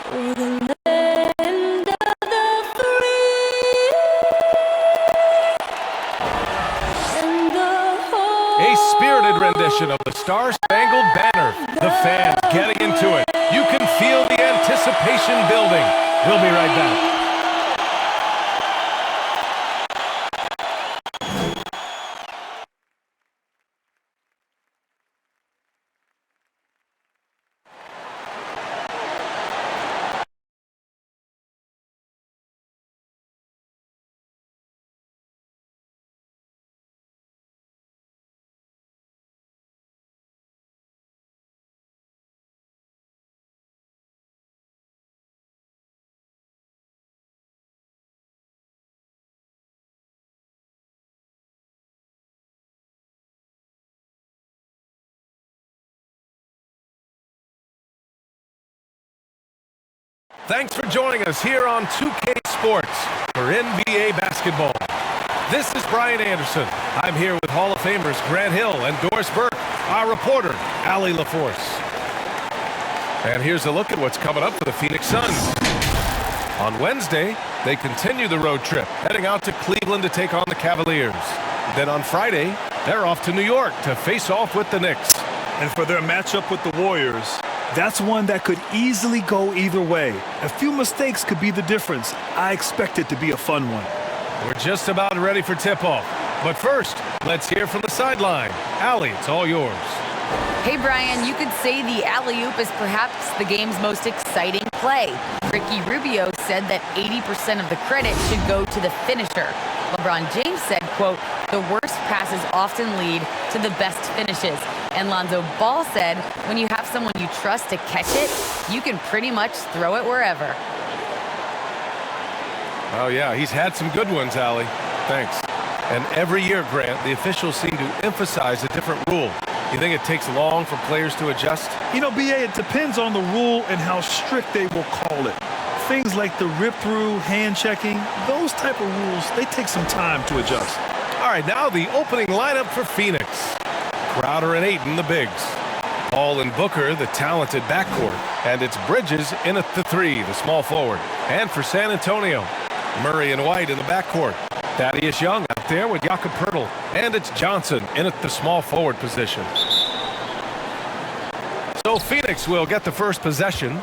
For the land of the free and the whole. A spirited rendition of the Star-Spangled Banner. The fans getting into it. You can feel the anticipation building. We'll be right back. Thanks for joining us here on 2K Sports for NBA basketball. This is Brian Anderson. I'm here with Hall of Famers Grant Hill and Doris Burke, our reporter, Allie LaForce. And here's a look at what's coming up for the Phoenix Suns. On Wednesday, they continue the road trip, heading out to Cleveland to take on the Cavaliers. Then on Friday, they're off to New York to face off with the Knicks. And for their matchup with the Warriors, that's one that could easily go either way. A few mistakes could be the difference. I expect it to be a fun one. We're just about ready for tip-off. But first, let's hear from the sideline. Allie, it's all yours. Hey, Brian, you could say the alley-oop is perhaps the game's most exciting play. Ricky Rubio said that 80% of the credit should go to the finisher. LeBron James said, quote, the worst passes often lead to the best finishes. And Lonzo Ball said, when you have someone you trust to catch it, you can pretty much throw it wherever. Oh, yeah, he's had some good ones, Allie. Thanks. And every year, Grant, the officials seem to emphasize a different rule. You think it takes long for players to adjust? You know, BA, it depends on the rule and how strict they will call it. Things like the rip-through, hand-checking, those type of rules, they take some time to adjust. All right, now the opening lineup for Phoenix. Crowder and Ayton, the bigs. Hall and Booker, the talented backcourt. And it's Bridges in at the three, the small forward. And for San Antonio, Murray and White in the backcourt. Thaddeus Young out there with Jakob Poeltl. And it's Johnson in at the small forward position. So Phoenix will get the first possession.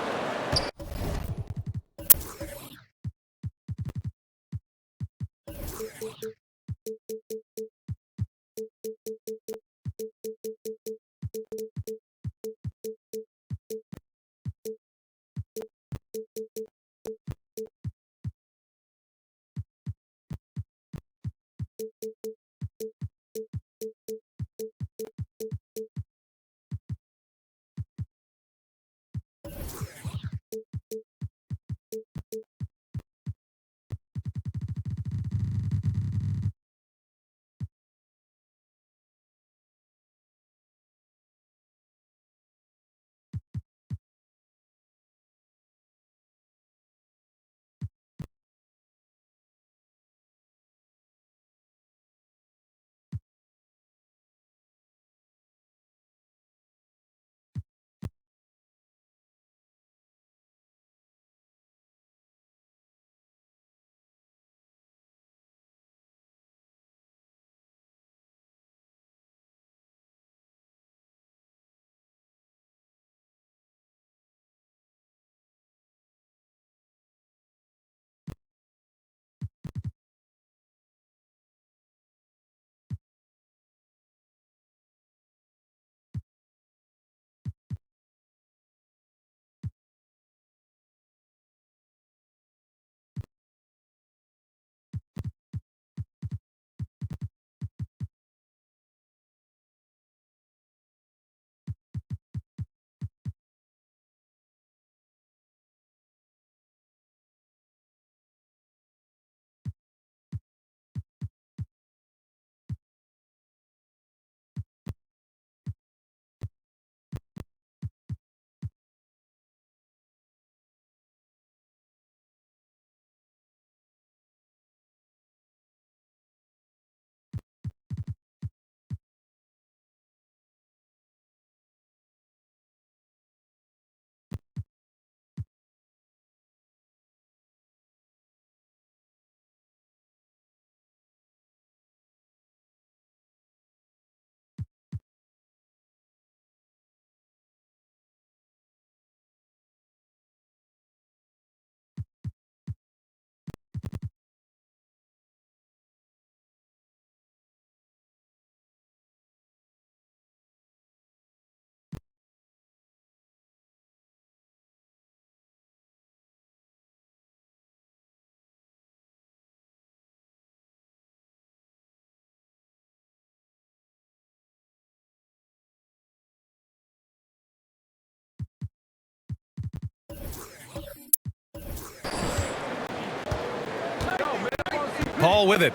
Paul with it.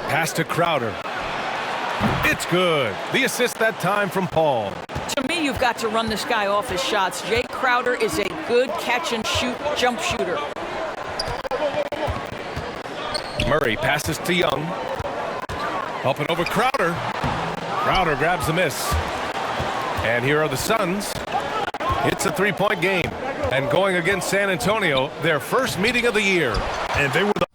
Pass to Crowder. It's good. The assist that time from Paul. To me, you've got to run this guy off his shots. Jay Crowder is a good catch-and-shoot jump shooter. Murray passes to Young. Up and over Crowder. Crowder grabs the miss. And here are the Suns. It's a three-point game. And going against San Antonio, their first meeting of the year. And they were the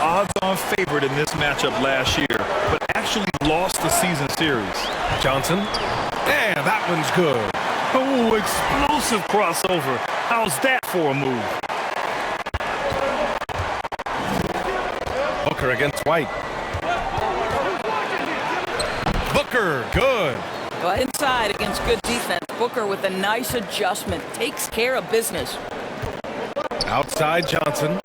odds-on favorite in this matchup last year, but actually lost the season series. Johnson. And that one's good. Oh, explosive crossover. How's that for a move? Booker against White. Booker, good. But inside against good defense, Booker with a nice adjustment takes care of business. Outside Johnson.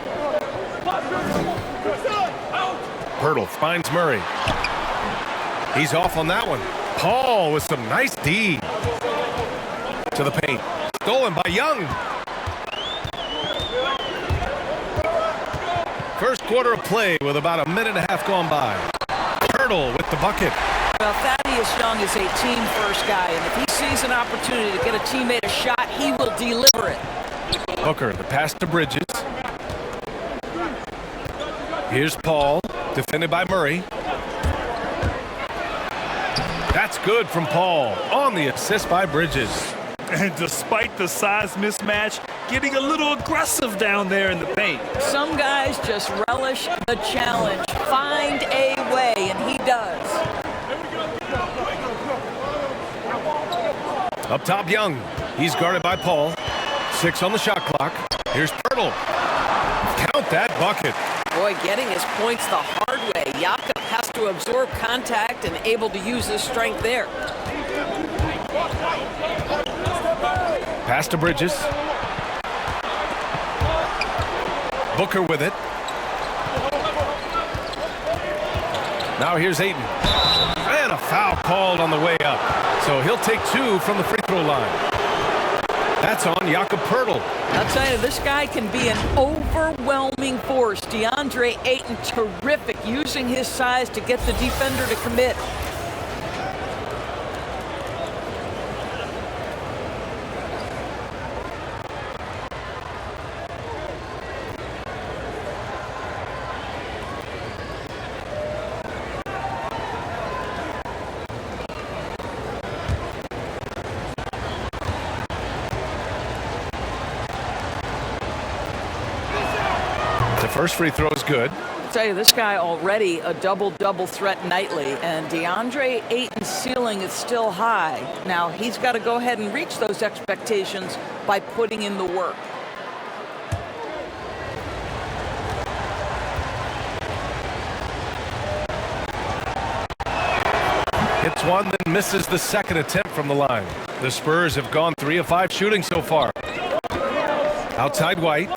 Hurdle finds Murray. He's off on that one. Paul with some nice D. To the paint. Stolen by Young. First quarter of play with about a minute and a half gone by. Hurdle with the bucket. Well, Thaddeus Young is a team-first guy, and if he sees an opportunity to get a teammate a shot, he will deliver it. Booker, the pass to Bridges. Here's Paul, defended by Murray. That's good from Paul on the assist by Bridges. And despite the size mismatch, getting a little aggressive down there in the paint. Some guys just relish the challenge. Find a way, and he does. Up top, Young. He's guarded by Paul. 6 on the shot clock. Here's Pirtle. Count that bucket. Boy, getting his points the hard way. Jakob has to absorb contact and able to use his strength there. Pass to Bridges. Booker with it. Now here's Ayton. And a foul called on the way up. So he'll take 2 from the free throw line. That's on Jakob Pirtle. I'll tell you, this guy can be an overwhelming force. Deandre Ayton, terrific, using his size to get the defender to commit. First free throw is good. I'll tell you, this guy already a double-double threat nightly, and Deandre Ayton's ceiling is still high. Now, he's got to go ahead and reach those expectations by putting in the work. Hits one, then misses the second attempt from the line. The Spurs have gone 3 of 5 shooting so far. Outside White.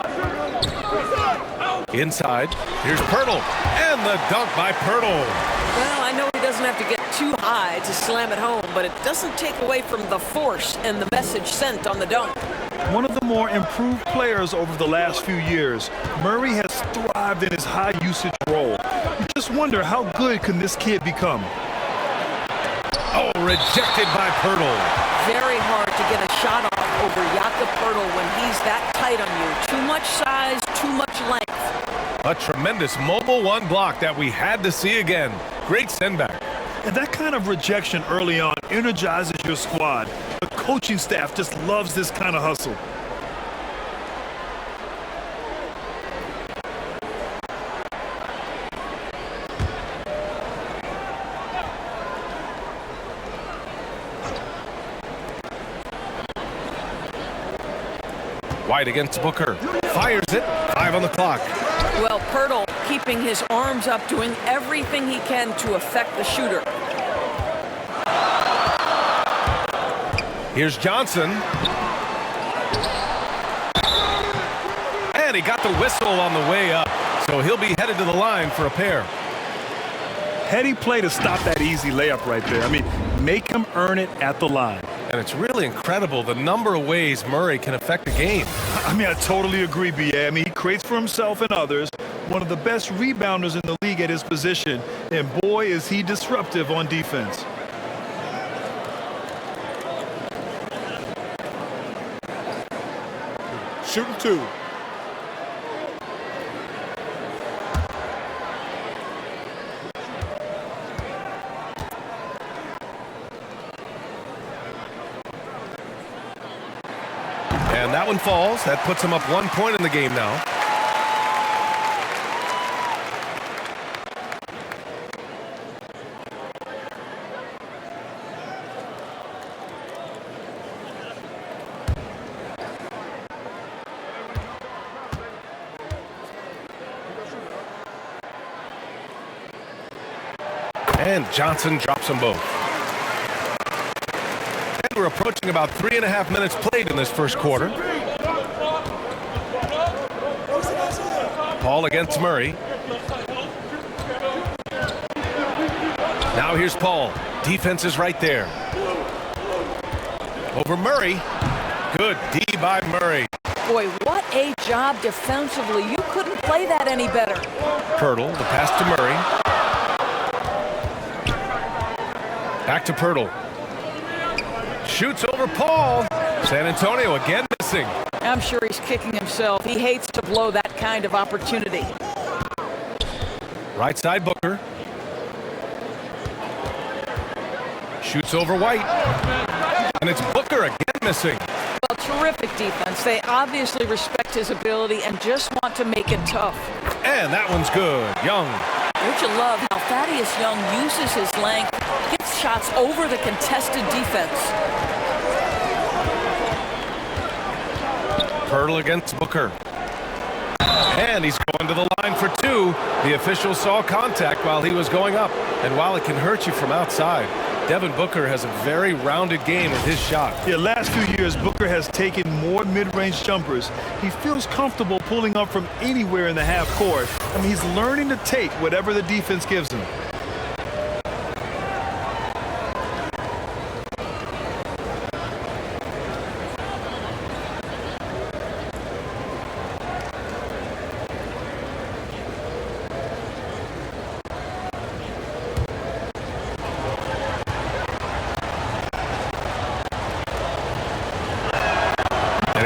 Inside. Here's Pirtle. And the dunk by Pirtle. Well, I know he doesn't have to get too high to slam it home, but it doesn't take away from the force and the message sent on the dunk. One of the more improved players over the last few years, Murray has thrived in his high-usage role. You just wonder, how good can this kid become? Oh, rejected by Pirtle. Very hard to get a shot off over Jakob Pirtle when he's that tight on you. Too much size, too much length. A tremendous mobile one block that we had to see again. Great sendback. And that kind of rejection early on energizes your squad. The coaching staff just loves this kind of hustle. White against Booker. Fires it. 5 on the clock. Well, Pirtle keeping his arms up, doing everything he can to affect the shooter. Here's Johnson. And he got the whistle on the way up. So he'll be headed to the line for a pair. Heady play to stop that easy layup right there. I mean, make him earn it at the line. And it's really incredible the number of ways Murray can affect the game. I mean, I totally agree, B.A. I mean, he creates for himself and others. One of the best rebounders in the league at his position. And boy, is he disruptive on defense. Shooting 2. And that one falls. That puts him up 1 point in the game now. And Johnson drops them both. And we're approaching about 3.5 minutes played in this first quarter. Paul against Murray. Now here's Paul. Defense is right there. Over Murray. Good D by Murray. Boy, what a job defensively. You couldn't play that any better. Pirtle, the pass to Murray. Back to Pirtle. Shoots over Paul. San Antonio again missing. I'm sure he's kicking himself. He hates to blow that kind of opportunity. Right side Booker. Shoots over White. And it's Booker again missing. Well, terrific defense. They obviously respect his ability and just want to make it tough. And that one's good. Young. Don't you love how Thaddeus Young uses his length, gets shots over the contested defense. Pirtle against Booker. And he's going to the line for 2. The official saw contact while he was going up. And while it can hurt you from outside, Devin Booker has a very rounded game with his shot. Yeah, last few years, Booker has taken more mid-range jumpers. He feels comfortable pulling up from anywhere in the half court. I mean, he's learning to take whatever the defense gives him.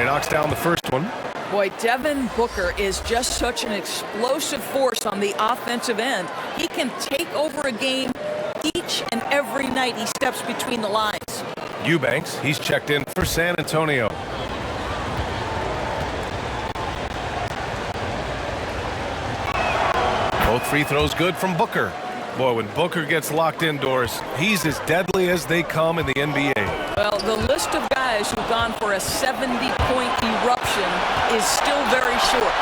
Knocks down the first one. Boy, Devin Booker is just such an explosive force on the offensive end. He can take over a game each and every night he steps between the lines. Eubanks, he's checked in for San Antonio. Both free throws good from Booker. Boy, when Booker gets locked indoors, he's as deadly as they come in the NBA. Well, the list of guys who've gone for a 70-point eruption is still very short.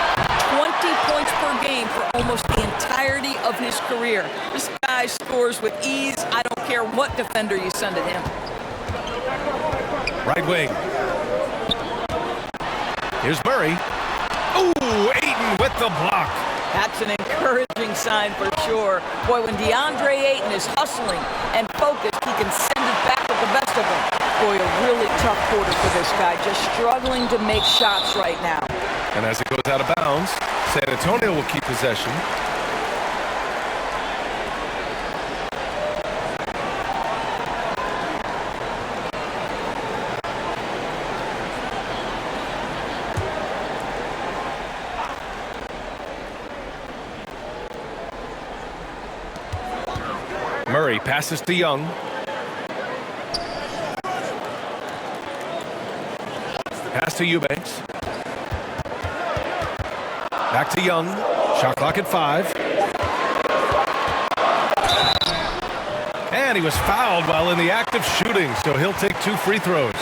20 points per game for almost the entirety of his career. This guy scores with ease. I don't care what defender you send at him. Right wing. Here's Murray. Ooh, Ayton with the block. That's an encouraging sign for sure. Boy, when Deandre Ayton is hustling and focused, he can send it back with the best of them. Boy, a really tough quarter for this guy, just struggling to make shots right now. And as it goes out of bounds, San Antonio will keep possession. Murray passes to Young. Pass to Eubanks. Back to Young. Shot clock at 5. And he was fouled while in the act of shooting, so he'll take 2 free throws.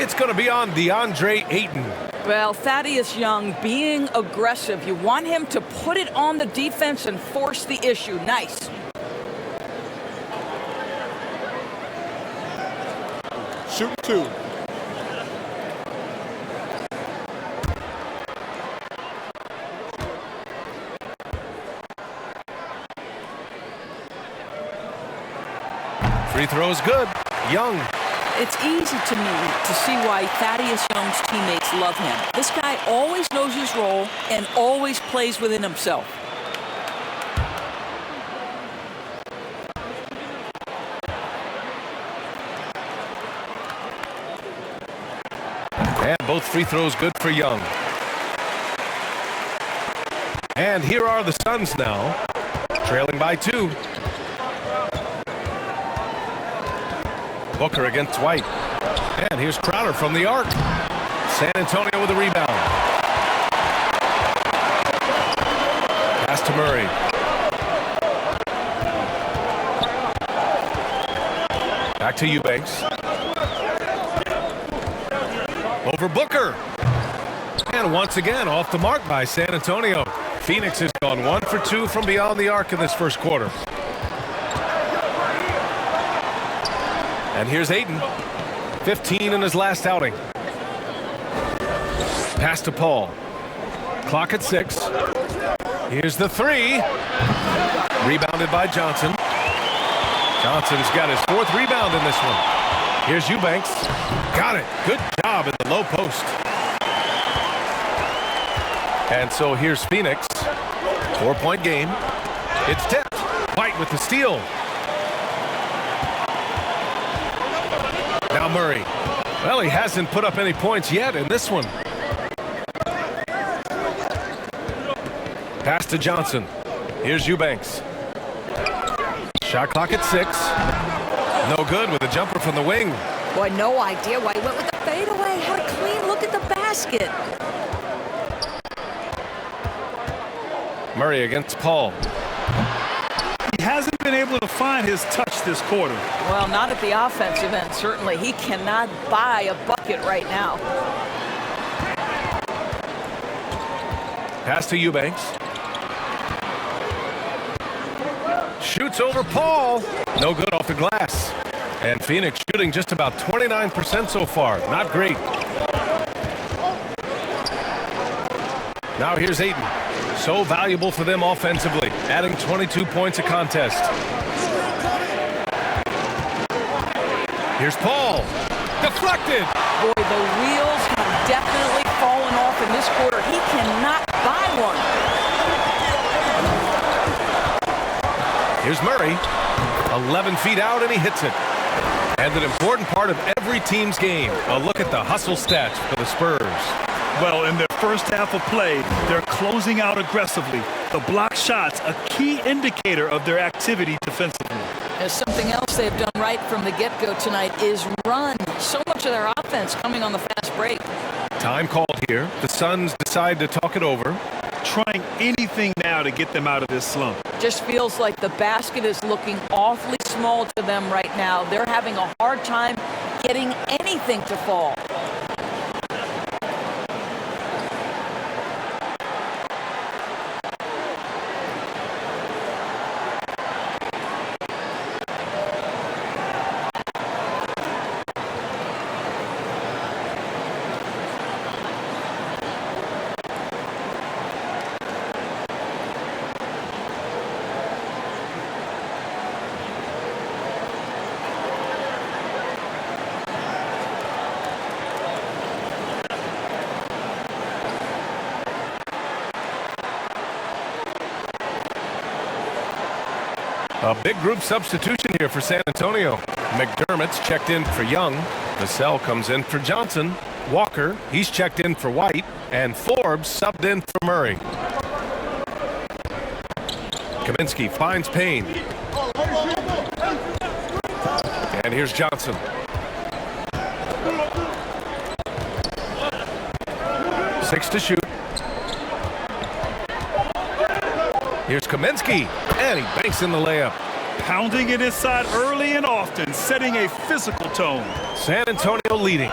It's going to be on Deandre Ayton. Well, Thaddeus Young being aggressive. You want him to put it on the defense and force the issue. Nice. Shoot 2. Free throw is good. Young. It's easy to me to see why Thaddeus Young's teammates love him. This guy always knows his role and always plays within himself. And both free throws good for Young. And here are the Suns now, trailing by 2. Booker against White. And here's Crowder from the arc. San Antonio with a rebound. Pass to Murray. Back to Eubanks. Over Booker. And once again, off the mark by San Antonio. Phoenix has gone 1 for 2 from beyond the arc in this first quarter. And here's Ayton, 15 in his last outing. Pass to Paul. Clock at 6. Here's the 3. Rebounded by Johnson. Johnson's got his 4th rebound in this one. Here's Eubanks. Got it. Good job in the low post. And so here's Phoenix. 4-point game. It's tipped. White with the steal. Now Murray. Well, he hasn't put up any points yet in this one. Pass to Johnson. Here's Eubanks. Shot clock at 6. No good with a jumper from the wing. Boy, no idea why he went with the fadeaway. Had a clean look at the basket. Murray against Paul. He hasn't been able to find his touch this quarter. Well, not at the offensive end, certainly. He cannot buy a bucket right now. Pass to Eubanks. Shoots over Paul. No good off the glass. And Phoenix shooting just about 29% so far. Not great. Now here's Ayton. So valuable for them offensively, adding 22 points a contest. Here's Paul. Deflected. Boy, the wheels have definitely fallen off in this quarter. He cannot buy one. Here's Murray. 11 feet out, and he hits it. And an important part of every team's game. A look at the hustle stats for the Spurs. Well, in their first half of play, they're closing out aggressively. The block shots, a key indicator of their activity defensively. There's something else they've done right from the get-go tonight is run. So much of their offense coming on the fast break. Time called here. The Suns decide to talk it over. trying anything now to get them out of this slump. Just feels like the basket is looking awfully small to them right now. They're having a hard time getting anything to fall. A big group substitution here for San Antonio. McDermott's checked in for Young. Vassell comes in for Johnson. Walker, he's checked in for White. And Forbes subbed in for Murray. Kaminsky finds Payne. And here's Johnson. Six to shoot. Here's Kaminsky, and he banks in the layup. Pounding it inside early and often, setting a physical tone. San Antonio leading.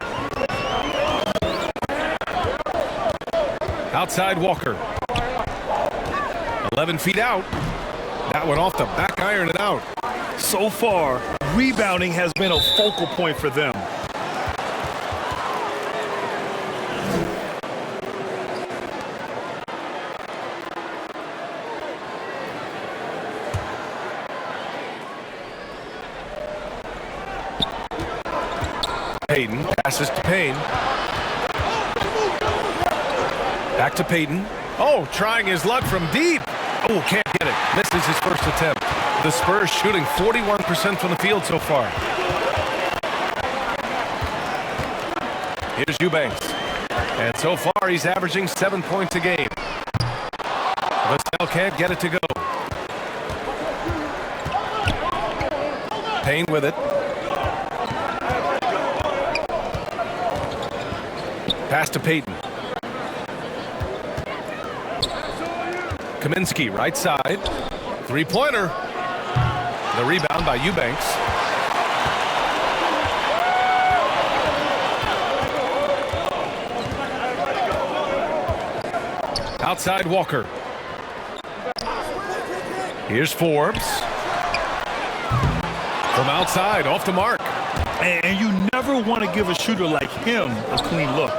Outside Walker. 11 feet out. That one off the back iron and out. So far, rebounding has been a focal point for them. Payton passes to Payne. Back to Payton. Oh, trying his luck from deep. Oh, can't get it. Misses his first attempt. The Spurs shooting 41% from the field so far. Here's Eubanks. And so far, he's averaging 7 points a game. Vassell can't get it to go. Payne with it. Pass to Payton. Kaminsky, right side. Three-pointer. The rebound by Eubanks. Outside Walker. Here's Forbes. From outside, off the mark. And you never want to give a shooter like him a clean look.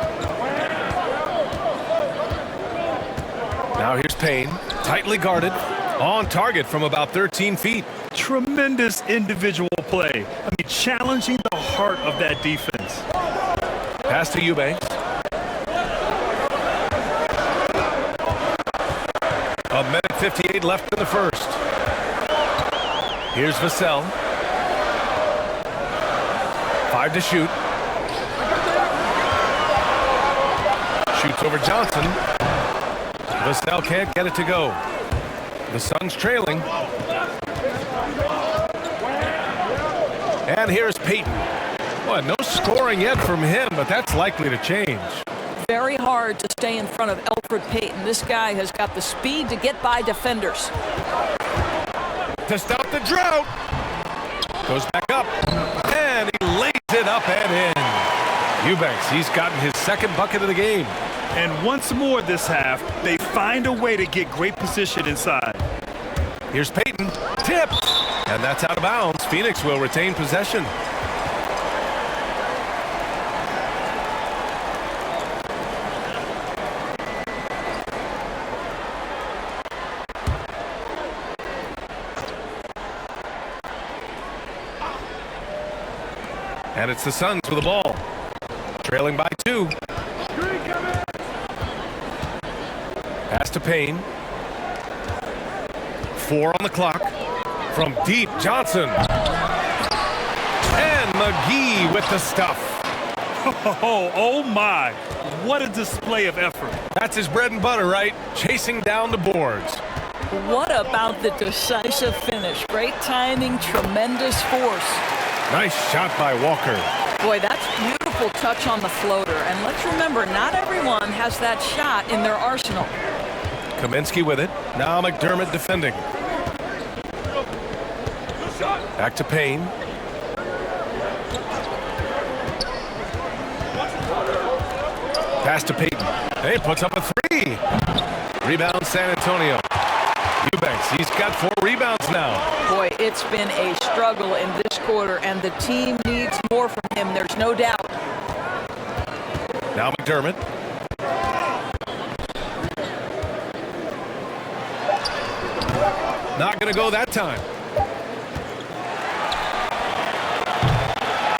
Now here's Payne, tightly guarded, on target from about 13 feet. Tremendous individual play. I mean, challenging the heart of that defense. Pass to Eubanks. A minute 58 left in the first. Here's Vassell. 5 to shoot. Shoots over Johnson. Vassell can't get it to go. The Suns trailing. And here's Payton. Well, no scoring yet from him, but that's likely to change. Very hard to stay in front of Elfrid Payton. This guy has got the speed to get by defenders. To stop the drought. Goes back up. And he lays it up and in. Eubanks, he's gotten his second bucket of the game. And once more this half, they find a way to get great position inside. Here's Payton. Tipped. And that's out of bounds. Phoenix will retain possession. And it's the Suns with the ball. Trailing by 2. Pass to Payne. 4 on the clock. From deep, Johnson. And McGee with the stuff. Oh my. What a display of effort. That's his bread and butter, right? Chasing down the boards. What about the decisive finish? Great timing, tremendous force. Nice shot by Walker. Boy, that's beautiful touch on the floater. And let's remember, not everyone has that shot in their arsenal. Kaminsky with it. Now McDermott defending. Back to Payne. Pass to Payton. Hey, puts up a three. Rebound San Antonio. Eubanks, he's got 4 rebounds now. Boy, it's been a struggle in this quarter, and the team needs more from him. There's no doubt. Now McDermott. Not going to go that time.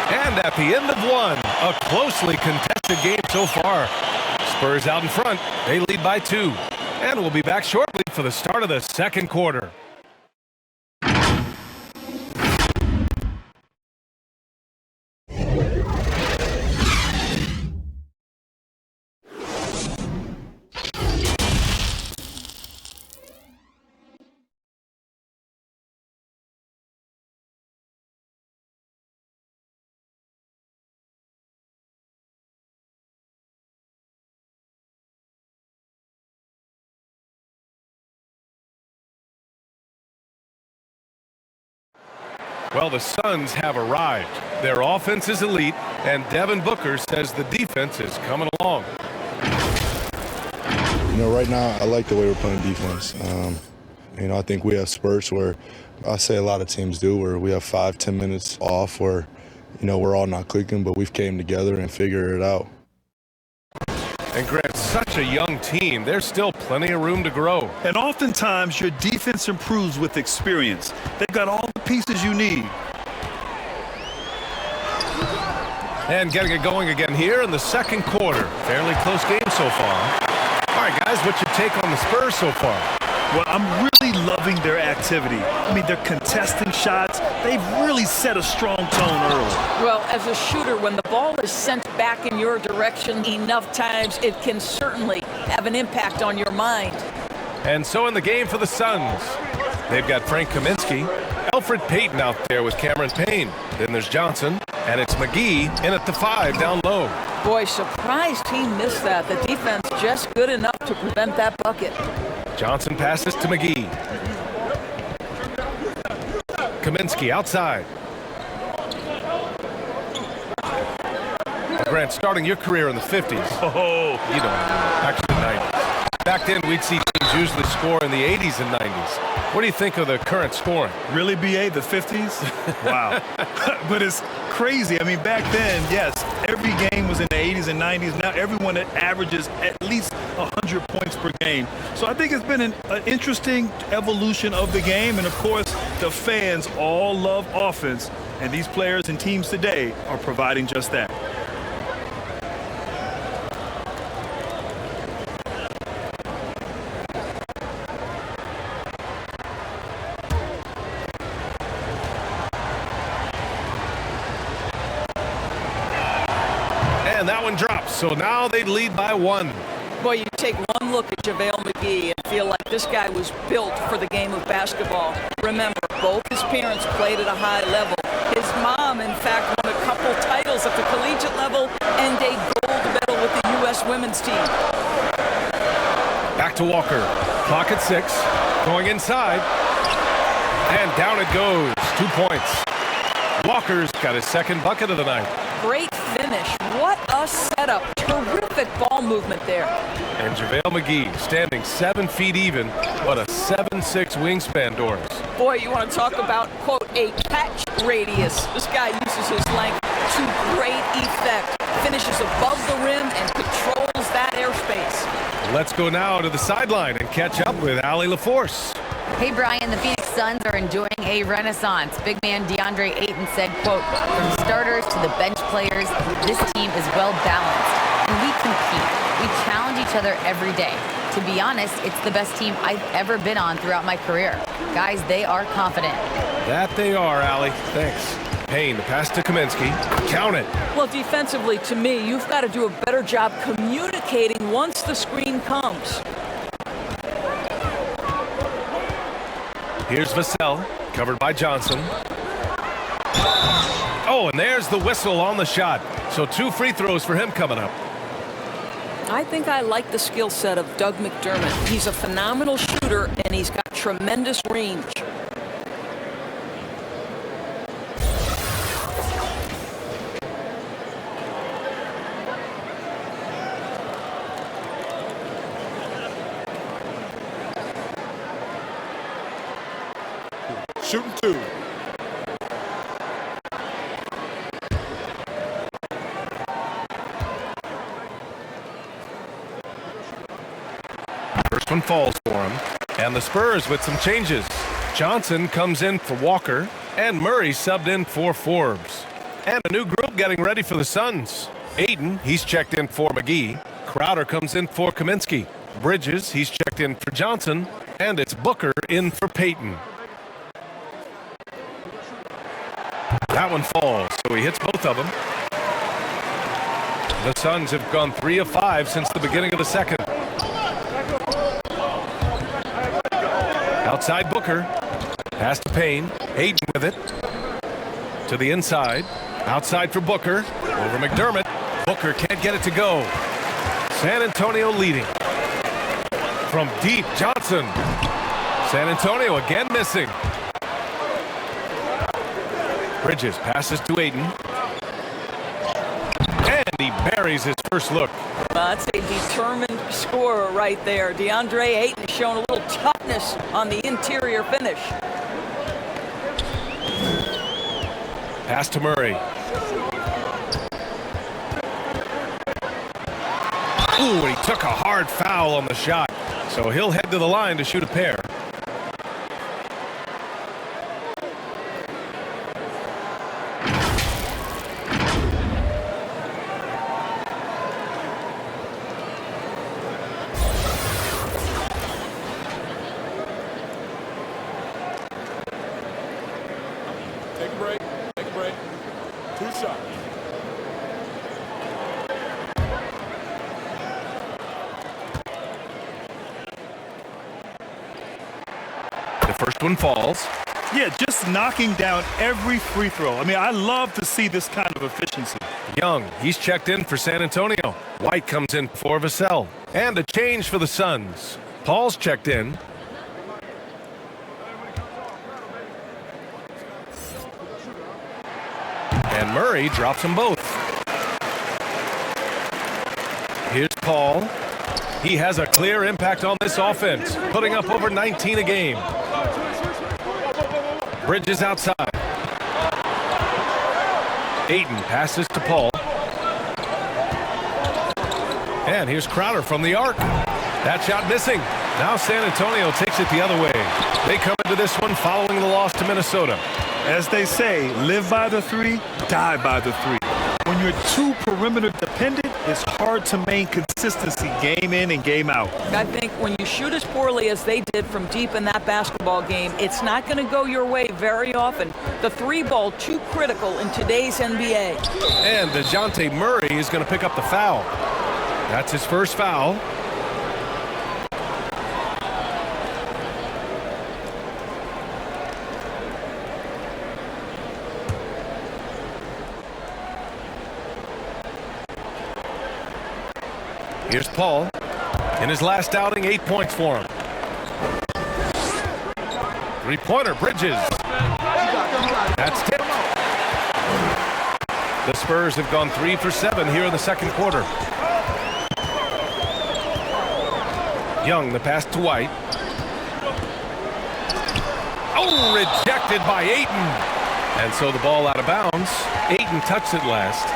And at the end of one, a closely contested game so far. Spurs out in front. They lead by 2. And we'll be back shortly for the start of the second quarter. Well, the Suns have arrived. Their offense is elite, and Devin Booker says the defense is coming along. You know, right now, I like the way we're playing defense. You know, I think we have spurts where I say a lot of teams do, where we have 5-10 minutes off where, you know, we're all not clicking, but we've came together and figured it out. And Grant, such a young team, there's still plenty of room to grow. And oftentimes your defense improves with experience. They've got all the pieces you need. And getting it going again here in the second quarter. Fairly close game so far. All right, guys, what's your take on the Spurs so far? Well, I'm really loving their activity. I mean, they're contesting shots. They've really set a strong tone early. Well, as a shooter, when the ball is sent back in your direction enough times, it can certainly have an impact on your mind. And so in the game for the Suns, they've got Frank Kaminsky, Elfrid Payton out there with Cameron Payne. Then there's Johnson, and it's McGee in at the 5 down low. Boy, surprised he missed that. The defense just good enough to prevent that bucket. Johnson passes to McGee. Kaminsky outside. Grant, starting your career in the 50s. Oh, You know, actually the 90s. Back then, we'd see teams usually score in the 80s and 90s. What do you think of the current scoring? really, BA, the 50s? Wow. But it's crazy. I mean, back then, yes, every game was in the 80s and 90s. Now everyone averages at least 100 points per game. So I think it's been an interesting evolution of the game. And, of course, the fans all love offense. And these players and teams today are providing just that. And that one drops. So now they lead by 1. Boy, you take one look at JaVale McGee and feel like this guy was built for the game of basketball. Remember, both his parents played at a high level. His mom, in fact, won a couple titles at the collegiate level and a gold medal with the U.S. women's team. Back to Walker. Clock at 6. Going inside. And down it goes. 2 points. Walker's got his second bucket of the night. Great finish. What a setup. Terrific ball movement there. And JaVale McGee standing 7 feet even. What a 7'6" wingspan, Doris. Boy, you want to talk about, quote, a catch radius. This guy uses his length to great effect. Finishes above the rim and controls that airspace. Let's go now to the sideline and catch up with Allie LaForce. Hey, Brian, the Phoenix Suns are enjoying a renaissance. Big man Deandre Ayton said, quote, from starters to the bench players, this team is well balanced. And we compete. We challenge each other every day. To be honest, it's the best team I've ever been on throughout my career. Guys, they are confident. That they are, Allie. Thanks. Payne, the pass to Kaminsky. Count it. Well, defensively, to me, you've got to do a better job communicating once the screen comes. Here's Vassell, covered by Johnson. Oh, and there's the whistle on the shot. So 2 free throws for him coming up. I think I like the skill set of Doug McDermott. He's a phenomenal shooter, and he's got tremendous range. Shooting 2. First one falls for him. And the Spurs with some changes. Johnson comes in for Walker, and Murray subbed in for Forbes. And a new group getting ready for the Suns. Ayton, he's checked in for McGee. Crowder comes in for Kaminsky. Bridges, he's checked in for Johnson. And it's Booker in for Payton. That one falls, so he hits both of them. The Suns have gone 3 of 5 since the beginning of the second. Outside Booker. Pass to Payne. Ayton with it. To the inside. Outside for Booker. Over McDermott. Booker can't get it to go. San Antonio leading. From deep, Johnson. San Antonio again missing. Bridges passes to Ayton. And he buries his first look. That's a determined scorer right there. Deandre Ayton showing a little toughness on the interior finish. Pass to Murray. Ooh, and he took a hard foul on the shot. So he'll head to the line to shoot a pair. Take a break. Take a break. 2 shots. The first one falls. Yeah, just knocking down every free throw. I mean, I love to see this kind of efficiency. Young, he's checked in for San Antonio. White comes in for Vassell. And a change for the Suns. Paul's checked in. And Murray drops them both. Here's Paul. He has a clear impact on this offense, putting up over 19 a game. Bridges outside. Ayton passes to Paul. And here's Crowder from the arc. That shot missing. Now San Antonio takes it the other way. They come into this one following the loss to Minnesota. As they say, live by the 3, die by the 3. When you're too perimeter dependent, it's hard to maintain consistency game in and game out. I think when you shoot as poorly as they did from deep in that basketball game, it's not going to go your way very often. The 3 ball too critical in today's NBA. And DeJounte Murray is going to pick up the foul. That's his first foul. Here's Paul. In his last outing, 8 points for him. 3-pointer, Bridges. That's tipped. The Spurs have gone 3 for 7 here in the second quarter. Young, the pass to White. Oh, rejected by Ayton. And so the ball out of bounds. Ayton touched it last.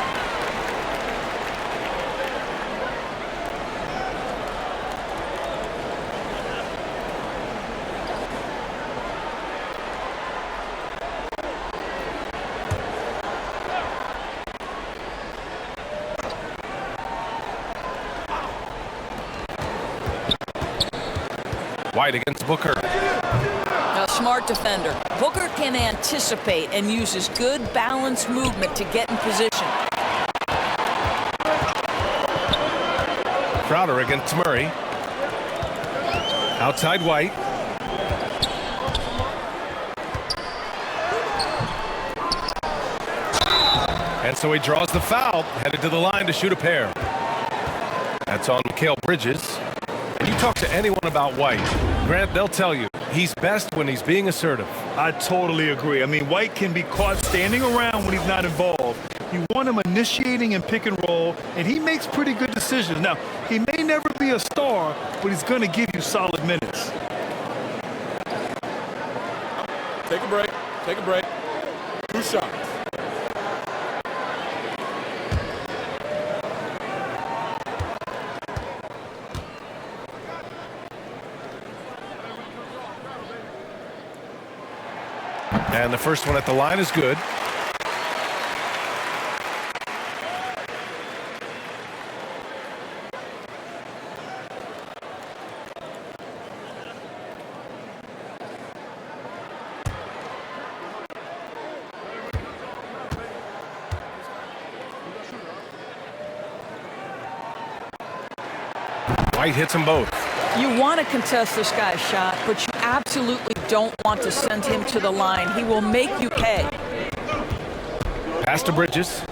White against Booker. A smart defender. Booker can anticipate and uses good balanced movement to get in position. Crowder against Murray. Outside White. And so he draws the foul, headed to the line to shoot a pair. That That's on Mikal Bridges. And you talk to anyone about White, Grant, they'll tell you he's best when he's being assertive. I totally agree. I mean, White can be caught standing around when he's not involved. You want him initiating and pick and roll, and he makes pretty good decisions. Now, he may never be a star, but he's going to give you solid minutes. Take a break. Take a break. 2 shots. And the first one at the line is good. White hits them both. You want to contest this guy's shot, but you absolutely don't want to send him to the line. He will make you pay. Pass to Bridges.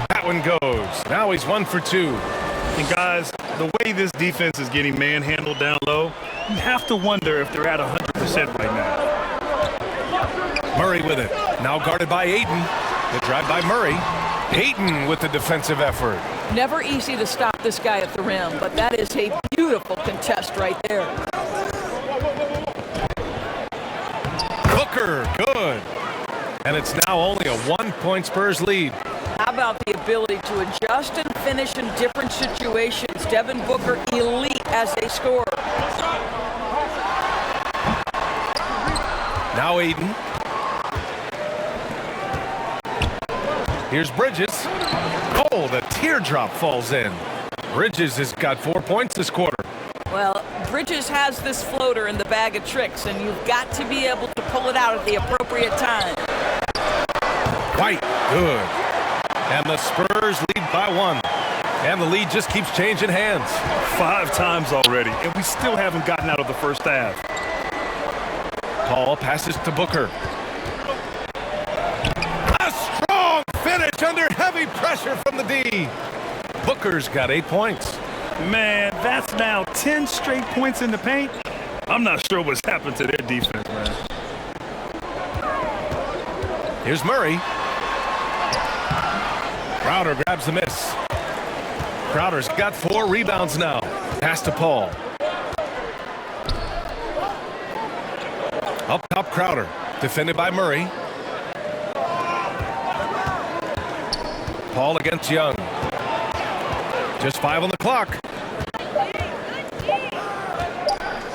That one goes. Now he's 1 for 2. And guys, the way this defense is getting manhandled down low, you have to wonder if they're at 100% right now. Murray with it. Now guarded by Ayton. The drive by Murray. Ayton with the defensive effort. Never easy to stop this guy at the rim, but that is a beautiful contest right there. Booker, good. And it's now only a 1-point Spurs lead. How about the ability to adjust and finish in different situations? Devin Booker, elite as a scorer. Now Ayton. Here's Bridges. Oh, the teardrop falls in. Bridges has got 4 points this quarter. Well, Bridges has this floater in the bag of tricks, and you've got to be able to pull it out at the appropriate time. White, good. And the Spurs lead by 1. And the lead just keeps changing hands. 5 times already, and we still haven't gotten out of the first half. Paul passes to Booker. A strong finish under heavy pressure from the D. Booker's got 8 points. Man, that's now 10 straight points in the paint. I'm not sure what's happened to their defense, man. Here's Murray. Crowder grabs the miss. Crowder's got 4 rebounds now. Pass to Paul. Up top, Crowder. Defended by Murray. Paul against Young. Just 5 on the clock.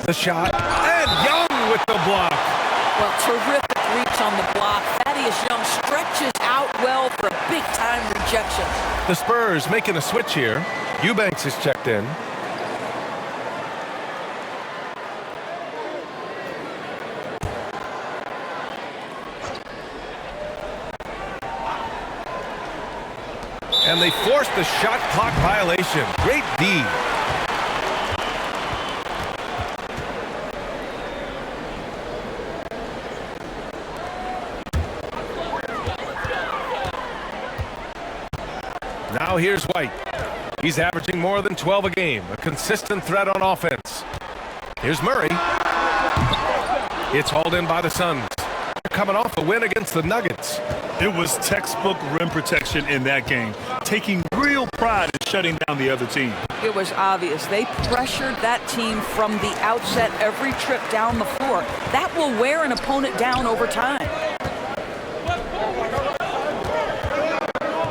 The shot. And Young with the block. Well, terrific reach on the block. Thaddeus Young stretches out well for a big-time rejection. The Spurs making a switch here. Eubanks is checked in. And they forced the shot clock violation. Great D. Now here's White. He's averaging more than 12 a game. A consistent threat on offense. Here's Murray. It's hauled in by the Suns. They're coming off a win against the Nuggets. It was textbook rim protection in that game, taking real pride in shutting down the other team. It was obvious. They pressured that team from the outset every trip down the floor. That will wear an opponent down over time.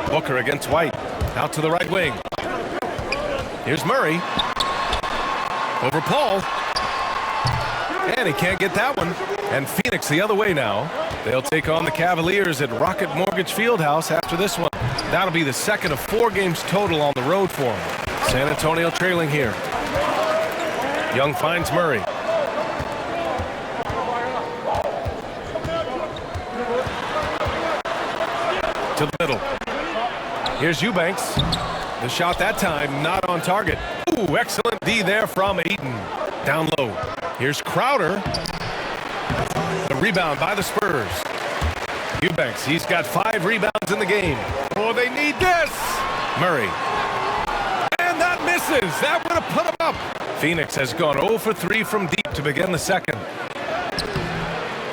Booker against White. Out to the right wing. Here's Murray. Over Paul. And he can't get that one. And Phoenix the other way now. They'll take on the Cavaliers at Rocket Mortgage Fieldhouse after this one. That'll be the second of 4 games total on the road for them. San Antonio trailing here. Young finds Murray. To the middle. Here's Eubanks. The shot that time not on target. Ooh, excellent D there from Ayton. Down low. Here's Crowder. The rebound by the Spurs. Eubanks, he's got 5 rebounds in the game. Oh, they need this. Murray. And that misses. That would have put him up. Phoenix has gone 0 for 3 from deep to begin the second.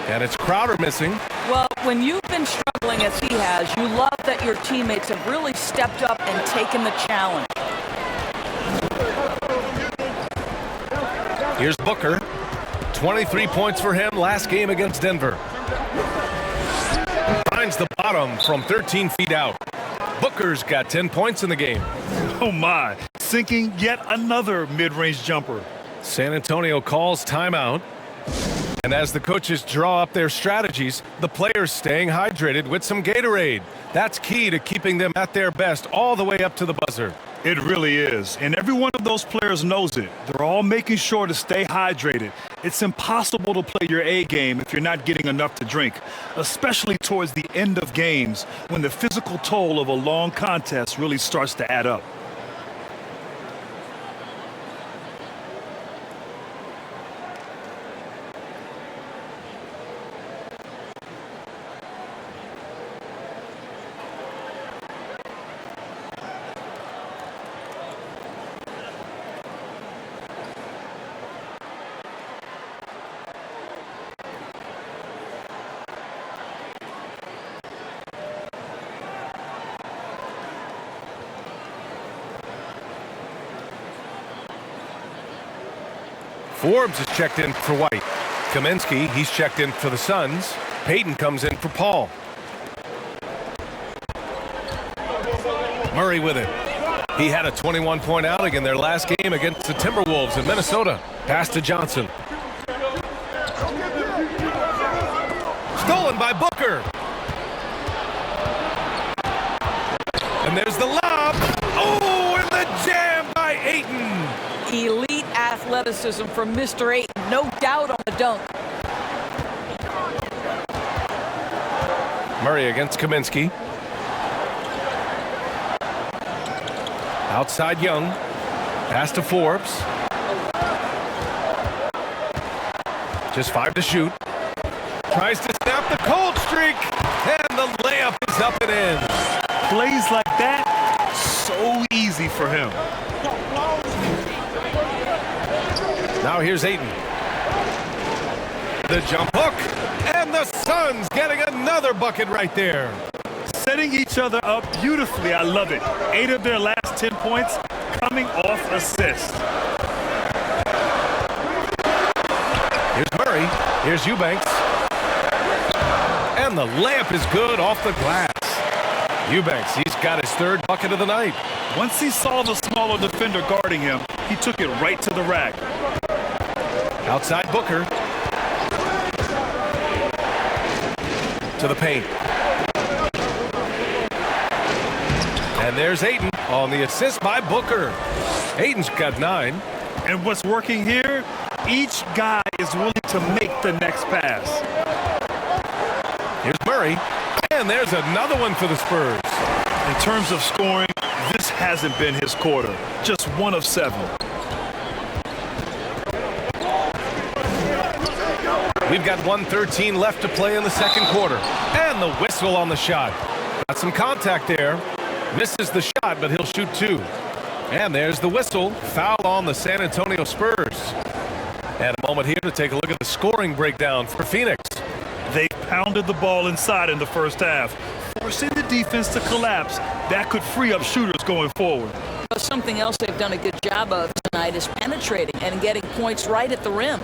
And it's Crowder missing. Well, when you've been struggling as he has, you love that your teammates have really stepped up and taken the challenge. Here's Booker. 23 points for him last game against Denver. Finds the bottom from 13 feet out. Booker's got 10 points in the game. Oh my, sinking yet another mid-range jumper. San Antonio calls timeout. And as the coaches draw up their strategies, the players staying hydrated with some Gatorade. That's key to keeping them at their best all the way up to the buzzer. It really is. And every one of those players knows it. They're all making sure to stay hydrated. It's impossible to play your A game if you're not getting enough to drink, especially towards the end of games when the physical toll of a long contest really starts to add up. Forbes is checked in for White. Kaminsky, he's checked in for the Suns. Payton comes in for Paul. Murray with it. He had a 21-point outing in their last game against the Timberwolves in Minnesota. Pass to Johnson. Stolen by Booker. And there's the lob. Oh, and the jam by Ayton. Elite athleticism from Mr. Ayton, no doubt on the dunk. Murray against Kaminsky. Outside Young. Pass to Forbes. Just 5 to shoot. Tries to snap the cold streak. And the layup is up and in. Plays like that, so easy for him. Now here's Ayton. The jump hook. And the Suns getting another bucket right there. Setting each other up beautifully. I love it. 8 of their last 10 points coming off assists. Here's Murray. Here's Eubanks. And the layup is good off the glass. Eubanks, he's got his 3rd bucket of the night. Once he saw the smaller defender guarding him, he took it right to the rack. Outside Booker. To the paint. And there's Ayton on the assist by Booker. Ayton's got 9. And what's working here, each guy is willing to make the next pass. Here's Murray. And there's another one for the Spurs. In terms of scoring, this hasn't been his quarter. Just 1 of 7. We've got 1:13 left to play in the second quarter. And the whistle on the shot. Got some contact there. Misses the shot, but he'll shoot 2. And there's the whistle. Foul on the San Antonio Spurs. And a moment here to take a look at the scoring breakdown for Phoenix. They pounded the ball inside in the first half, forcing the defense to collapse. That could free up shooters going forward. Something else they've done a good job of tonight is penetrating and getting points right at the rim.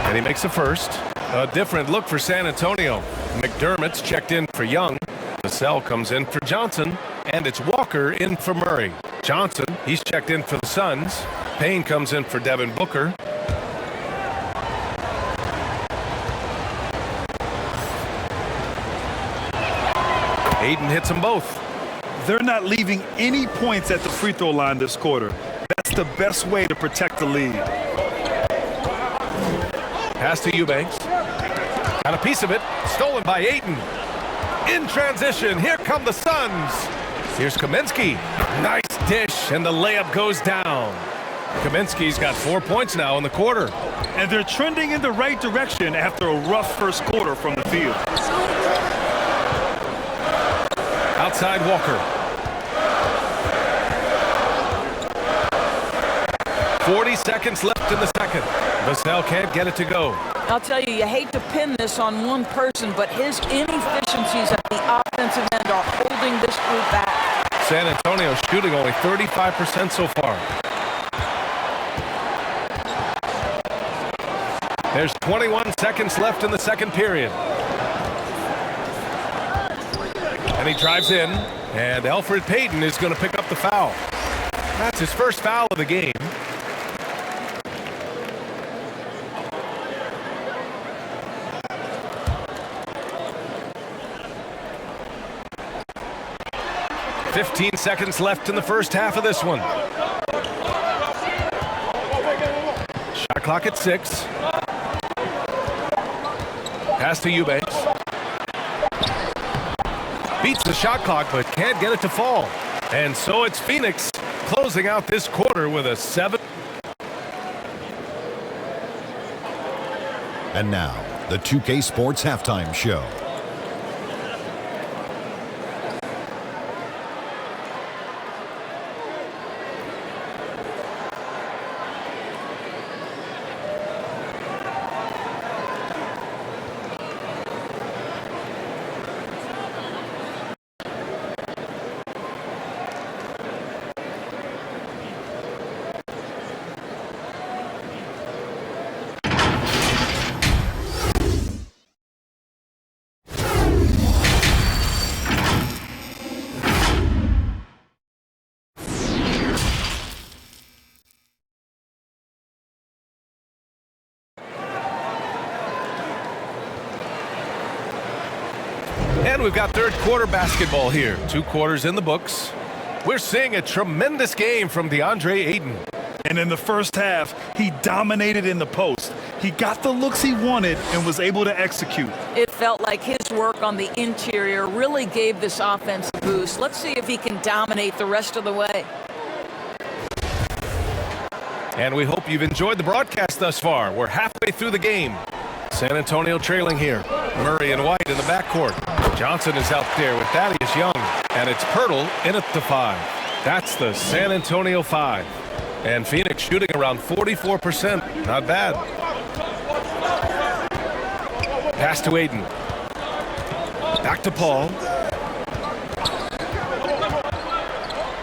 And he makes the first. A different look for San Antonio. McDermott's checked in for Young. Vassell comes in for Johnson. And it's Walker in for Murray. Johnson, he's checked in for the Suns. Payne comes in for Devin Booker. Ayton hits them both. They're not leaving any points at the free throw line this quarter. That's the best way to protect the lead. Pass to Eubanks. Got a piece of it. Stolen by Ayton. In transition, here come the Suns. Here's Kaminsky. Nice dish, and the layup goes down. Kaminsky's got 4 points now in the quarter. And they're trending in the right direction after a rough first quarter from the field. Outside Walker. 40 seconds left in the second. Vassell can't get it to go. I'll tell you, you hate to pin this on one person, but his inefficiencies at the offensive end are holding this group back. San Antonio shooting only 35% so far. There's 21 seconds left in the second period. And he drives in, and Elfrid Payton is going to pick up the foul. That's his first foul of the game. .15 seconds left in the first half of this one. Shot clock at 6. Pass to Eubanks. Beats the shot clock, but can't get it to fall. And so it's Phoenix closing out this quarter with a 7. And now, the 2K Sports Halftime Show. And we've got third quarter basketball here. 2 quarters in the books. We're seeing a tremendous game from Deandre Ayton. And in the first half, he dominated in the post. He got the looks he wanted and was able to execute. It felt like his work on the interior really gave this offense a boost. Let's see if he can dominate the rest of the way. And we hope you've enjoyed the broadcast thus far. We're halfway through the game. San Antonio trailing here. Murray and White in the backcourt. Johnson is out there with Thaddeus Young. And it's Pirtle in at the 5. That's the San Antonio 5. And Phoenix shooting around 44%. Not bad. Pass to Ayton. Back to Paul.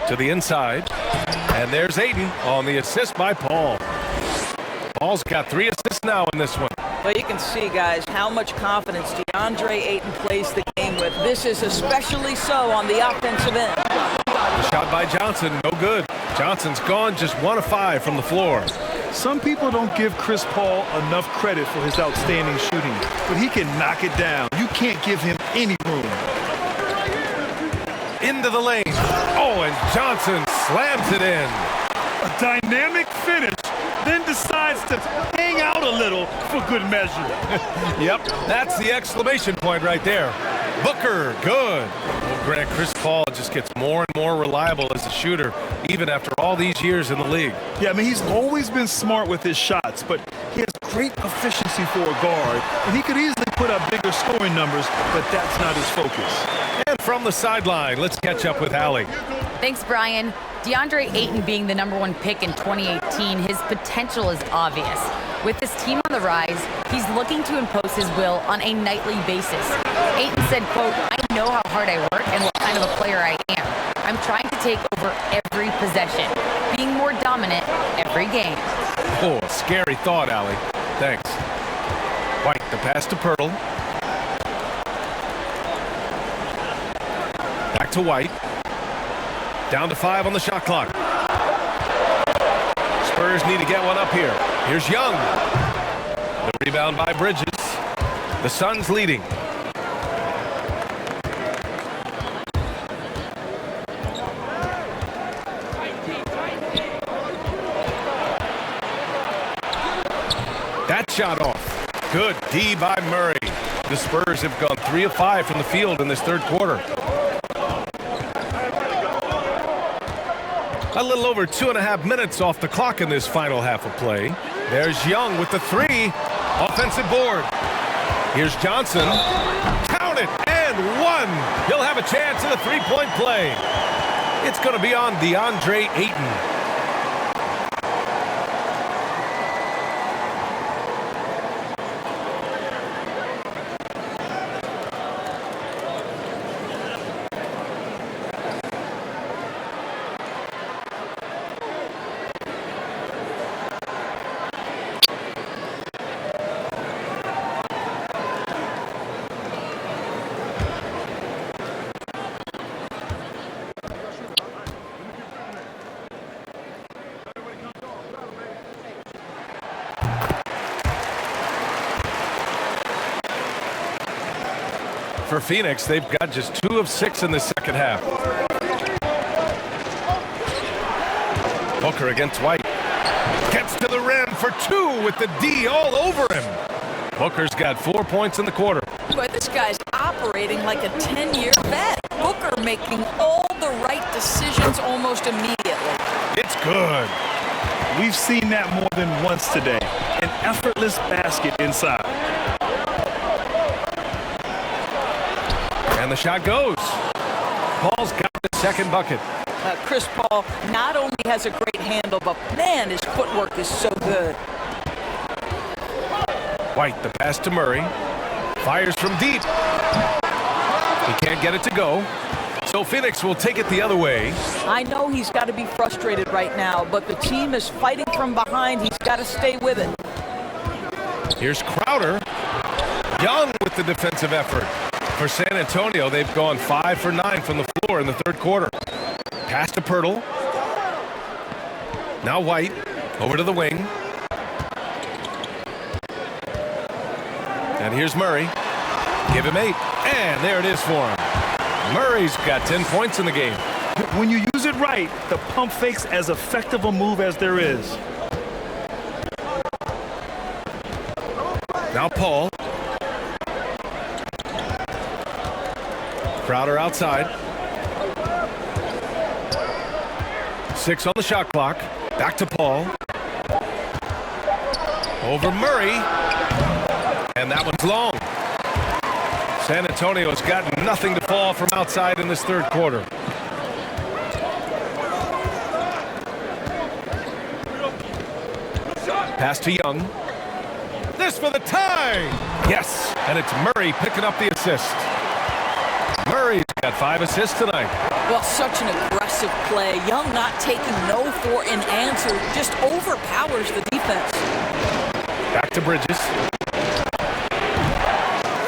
To the inside. And there's Ayton on the assist by Paul. Paul's got 3 assists now in this one. Well, you can see, guys, how much confidence Deandre Ayton plays the game with. This is especially so on the offensive end. The shot by Johnson, no good. Johnson's gone just 1 of 5 from the floor. Some people don't give Chris Paul enough credit for his outstanding shooting, but he can knock it down. You can't give him any room. Into the lane. Oh, and Johnson slams it in. A dynamic finish, then decides to hang out a little for good measure. Yep, that's the exclamation point right there. Booker, good. Well, Grant, Chris Paul just gets more and more reliable as a shooter, even after all these years in the league. Yeah, I mean, he's always been smart with his shots, but he has great efficiency for a guard, and he could easily put up bigger scoring numbers, but that's not his focus. And from the sideline, let's catch up with Allie. Thanks, Brian. Deandre Ayton being the #1 pick in 2018, his potential is obvious. With his team on the rise, he's looking to impose his will on a nightly basis. Ayton said, quote, "I know how hard I work and what kind of a player I am. I'm trying to take over every possession, being more dominant every game." Oh, scary thought, Allie. Thanks. White, the pass to Pirtle. Back to White. Down to 5 on the shot clock. Spurs need to get one up here. Here's Young. The rebound by Bridges. The Suns leading. That shot off. Good D by Murray. The Spurs have gone 3 of 5 from the field in this third quarter. A little over 2.5 minutes off the clock in this final half of play. There's Young with the three. Offensive board. Here's Johnson. Count it, and one. He'll have a chance at a three-point play. It's going to be on Deandre Ayton. For Phoenix, they've got just 2 of 6 in the second half. Booker against White. Gets to the rim for 2 with the D all over him. Booker's got 4 points in the quarter. Boy, this guy's operating like a 10-year vet. Booker making all the right decisions almost immediately. It's good. We've seen that more than once today. An effortless basket inside. And the shot goes. Paul's got the second bucket. Chris Paul not only has a great handle, but man, his footwork is so good. White, the pass to Murray. Fires from deep. He can't get it to go. So Phoenix will take it the other way. I know he's got to be frustrated right now, but the team is fighting from behind. He's got to stay with it. Here's Crowder. Young with the defensive effort. For San Antonio, they've gone 5 for 9 from the floor in the third quarter. Pass to Pirtle. Now White over to the wing. And here's Murray. Give him 8. And there it is for him. Murray's got 10 points in the game. When you use it right, the pump fake's as effective a move as there is. Now Paul. Crowder outside. 6 on the shot clock. Back to Paul. Over Murray. And that one's long. San Antonio's got nothing to fall from outside in this third quarter. Pass to Young. This for the tie. Yes, and it's Murray picking up the assist. Murray's got 5 assists tonight. Well, such an aggressive play. Young not taking no for an answer, just overpowers the defense. Back to Bridges.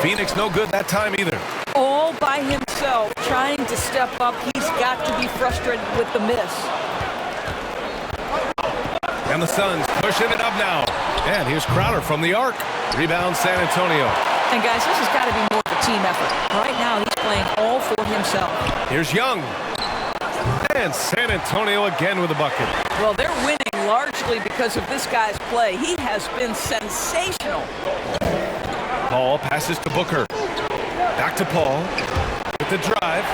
Phoenix no good that time either. All by himself, trying to step up. He's got to be frustrated with the miss. And the Suns pushing it up now. And here's Crowder from the arc. Rebound San Antonio. And guys, this has got to be more of a team effort. Right now, he's playing all for himself. Here's Young. And San Antonio again with a bucket. Well, they're winning largely because of this guy's play. He has been sensational. Paul passes to Booker. Back to Paul with the drive.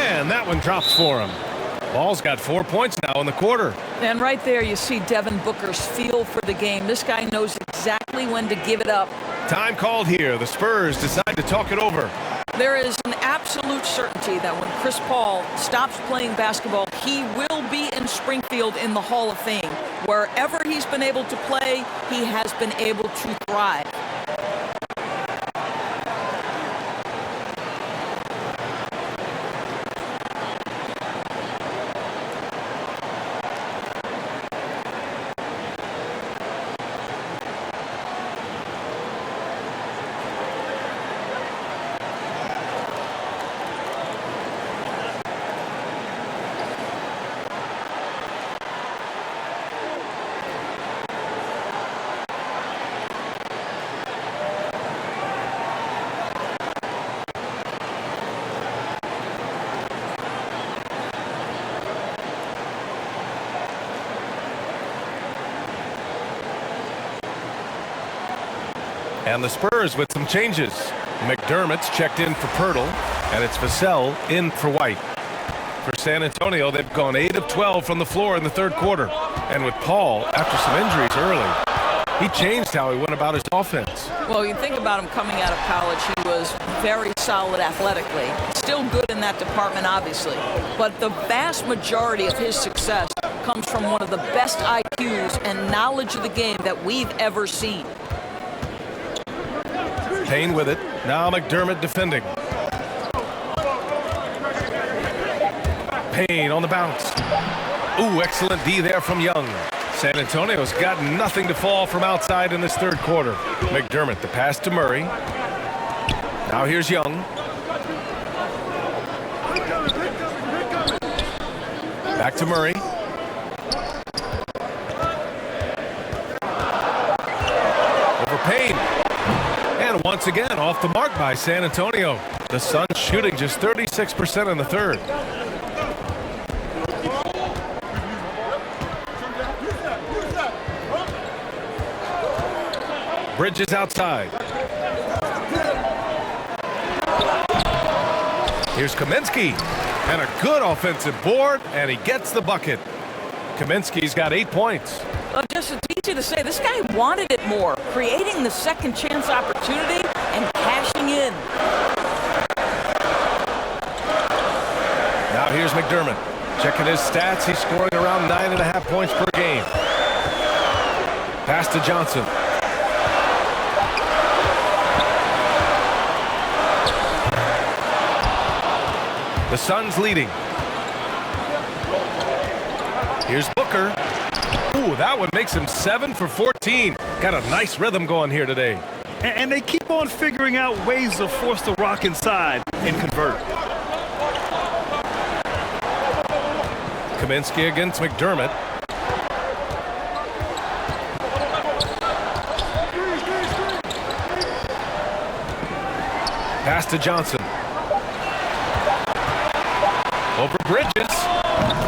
And that one drops for him. Paul's got 4 points now in the quarter. And right there you see Devin Booker's feel for the game. This guy knows exactly when to give it up. Time called here. The Spurs decide to talk it over. There is an absolute certainty that when Chris Paul stops playing basketball, he will be in Springfield in the Hall of Fame. Wherever he's been able to play, he has been able to thrive. And the Spurs with some changes. McDermott's checked in for Pirtle, and it's Vassell in for White. For San Antonio, they've gone 8 of 12 from the floor in the third quarter. And with Paul, after some injuries early, he changed how he went about his offense. Well, you think about him coming out of college, he was very solid athletically. Still good in that department, obviously. But the vast majority of his success comes from one of the best IQs and knowledge of the game that we've ever seen. Payne with it. Now McDermott defending. Payne on the bounce. Ooh, excellent D there from Young. San Antonio's got nothing to fall from outside in this third quarter. McDermott, the pass to Murray. Now here's Young. Back to Murray. Over Payne. And once again, off the mark by San Antonio. The Suns shooting just 36% in the third. Bridges outside. Here's Kaminsky. And a good offensive board, and he gets the bucket. Kaminsky's got 8 points. Well, just it's easy to say, this guy wanted it more, creating the second chance opportunity and cashing in. Now here's McDermott. Checking his stats, he's scoring around 9.5 points per game. Pass to Johnson. The Suns leading. Here's Booker. Ooh, that one makes him 7 for 14. Got a nice rhythm going here today. And they keep on figuring out ways to force the rock inside and convert. Kaminsky against McDermott. Pass to Johnson. Over Bridges.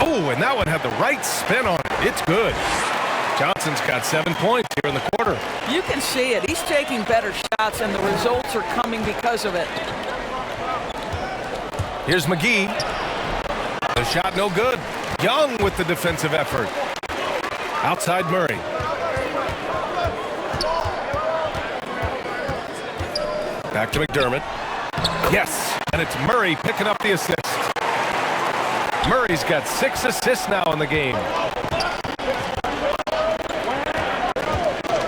Oh, and that one had the right spin on it. It's good. Johnson's got 7 points here in the quarter. You can see it. He's taking better shots, and the results are coming because of it. Here's McGee. The shot no good. Young with the defensive effort. Outside Murray. Back to McDermott. Yes, and it's Murray picking up the assist. Murray's got 6 assists now in the game.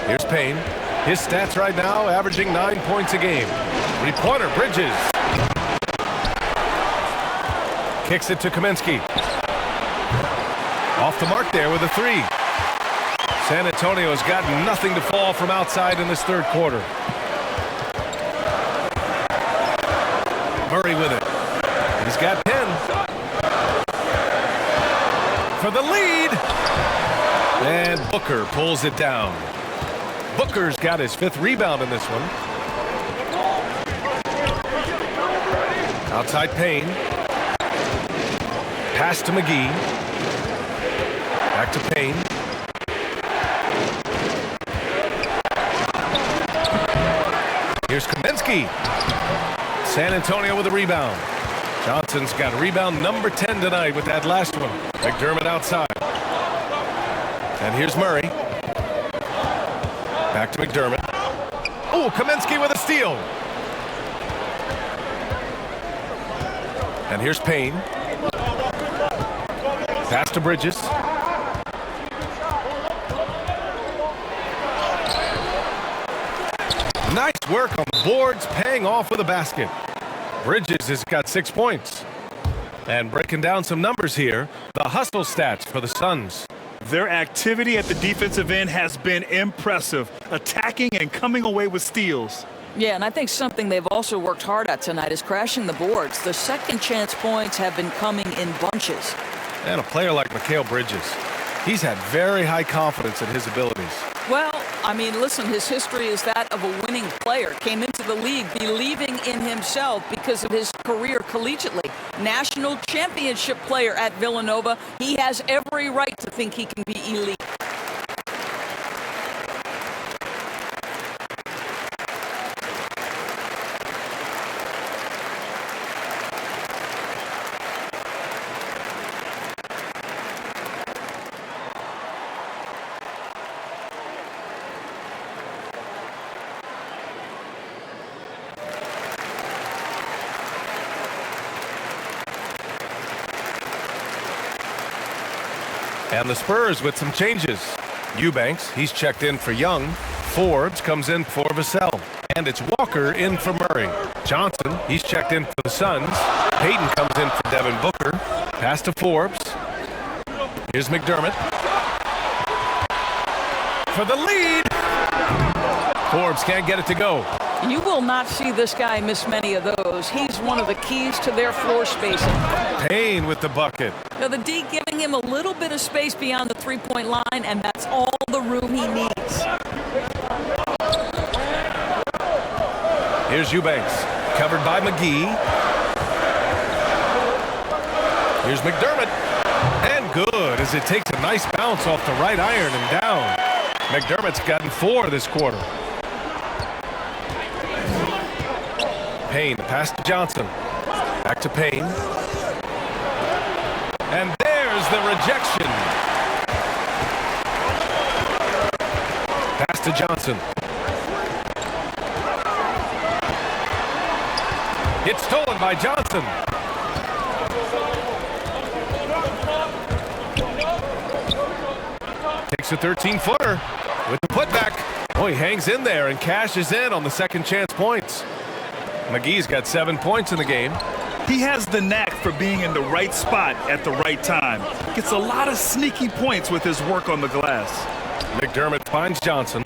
Here's Payne. His stats right now averaging 9 points a game. Three-pointer, Bridges. Kicks it to Kaminsky. Off the mark there with a three. San Antonio's got nothing to fall from outside in this third quarter. Murray with it. He's got 10. For the lead. And Booker pulls it down. Booker's got his 5th rebound in this one. Outside Payne. Pass to McGee. Back to Payne. Here's Kaminsky. San Antonio with a rebound. Johnson's got rebound number 10 tonight with that last one. McDermott outside. And here's Murray. Back to McDermott. Oh, Kaminsky with a steal. And here's Payne. Pass to Bridges. Nice work on the boards, paying off with a basket. Bridges has got 6 points. And breaking down some numbers here, the hustle stats for the Suns. Their activity at the defensive end has been impressive, attacking and coming away with steals. Yeah, and I think something they've also worked hard at tonight is crashing the boards. The second chance points have been coming in bunches. And a player like Mikal Bridges, he's had very high confidence in his abilities. Well, I mean, listen, his history is that of a winning player. Came into the league believing in himself because of his career collegiately. National championship player at Villanova. He has every right to think he can be elite. And the Spurs with some changes. Eubanks, he's checked in for Young. Forbes comes in for Vassell. And it's Walker in for Murray. Johnson, he's checked in for the Suns. Ayton comes in for Devin Booker. Pass to Forbes. Here's McDermott. For the lead. Forbes can't get it to go. You will not see this guy miss many of those. He's one of the keys to their floor spacing. Payne with the bucket. Now, the D giving him a little bit of space beyond the three-point line, and that's all the room he needs. Here's Eubanks, covered by McGee. Here's McDermott, and good as it takes a nice bounce off the right iron and down. McDermott's gotten 4 this quarter. Payne, pass to Johnson. Back to Payne. And there's the rejection. Pass to Johnson. It's stolen by Johnson. Takes a 13-footer with the putback. Oh, he hangs in there and cashes in on the second chance points. McGee's got 7 points in the game. He has the knack for being in the right spot at the right time. Gets a lot of sneaky points with his work on the glass. McDermott finds Johnson.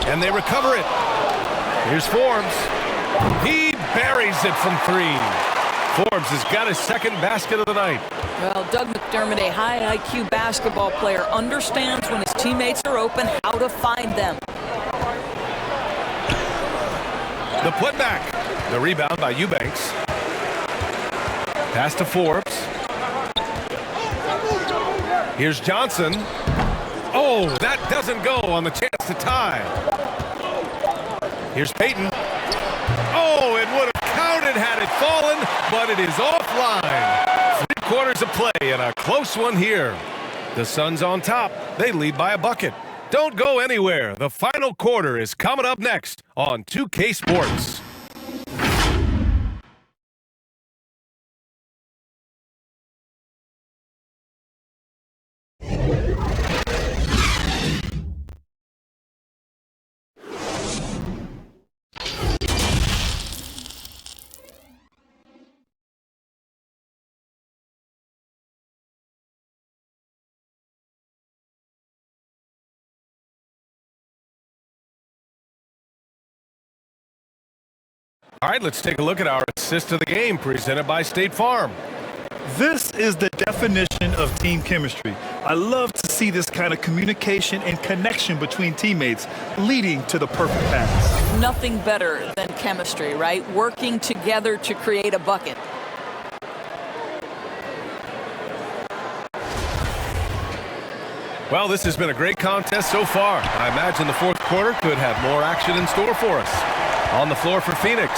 And they recover it. Here's Forbes. He buries it from 3. Forbes has got his second basket of the night. Well, Doug McDermott, a high IQ basketball player, understands when his teammates are open how to find them. The putback. The rebound by Eubanks. Pass to Forbes. Here's Johnson. Oh, that doesn't go on the chance to tie. Here's Payton. Oh, it would have counted had it fallen, but it is offline. 3 quarters of play and a close one here. The Suns on top. They lead by a bucket. Don't go anywhere. The final quarter is coming up next on 2K Sports. All right, let's take a look at our assist of the game presented by State Farm. This is the definition of team chemistry. I love to see this kind of communication and connection between teammates leading to the perfect pass. Nothing better than chemistry, right? Working together to create a bucket. Well, this has been a great contest so far. I imagine the fourth quarter could have more action in store for us. On the floor for Phoenix,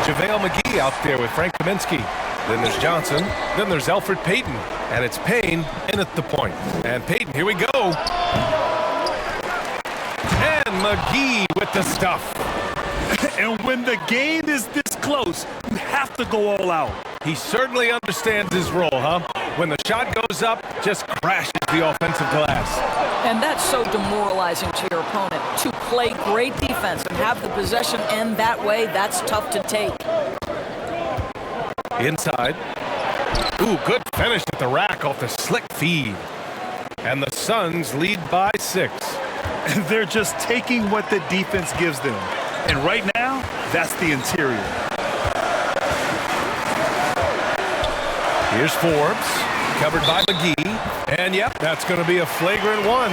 JaVale McGee out there with Frank Kaminsky. Then there's Johnson. Then there's Elfrid Payton. And it's Payne in at the point. And Payton, here we go. And McGee with the stuff. And when the game is this close, you have to go all out. He certainly understands his role, huh? When the shot goes up, just crashes the offensive glass. And that's so demoralizing to your opponent. To play great defense and have the possession end that way, that's tough to take. Inside. Ooh, good finish at the rack off the slick feed. And the Suns lead by 6. They're just taking what the defense gives them. And right now, that's the interior. Here's Forbes, covered by McGee. And yep, that's going to be a flagrant 1.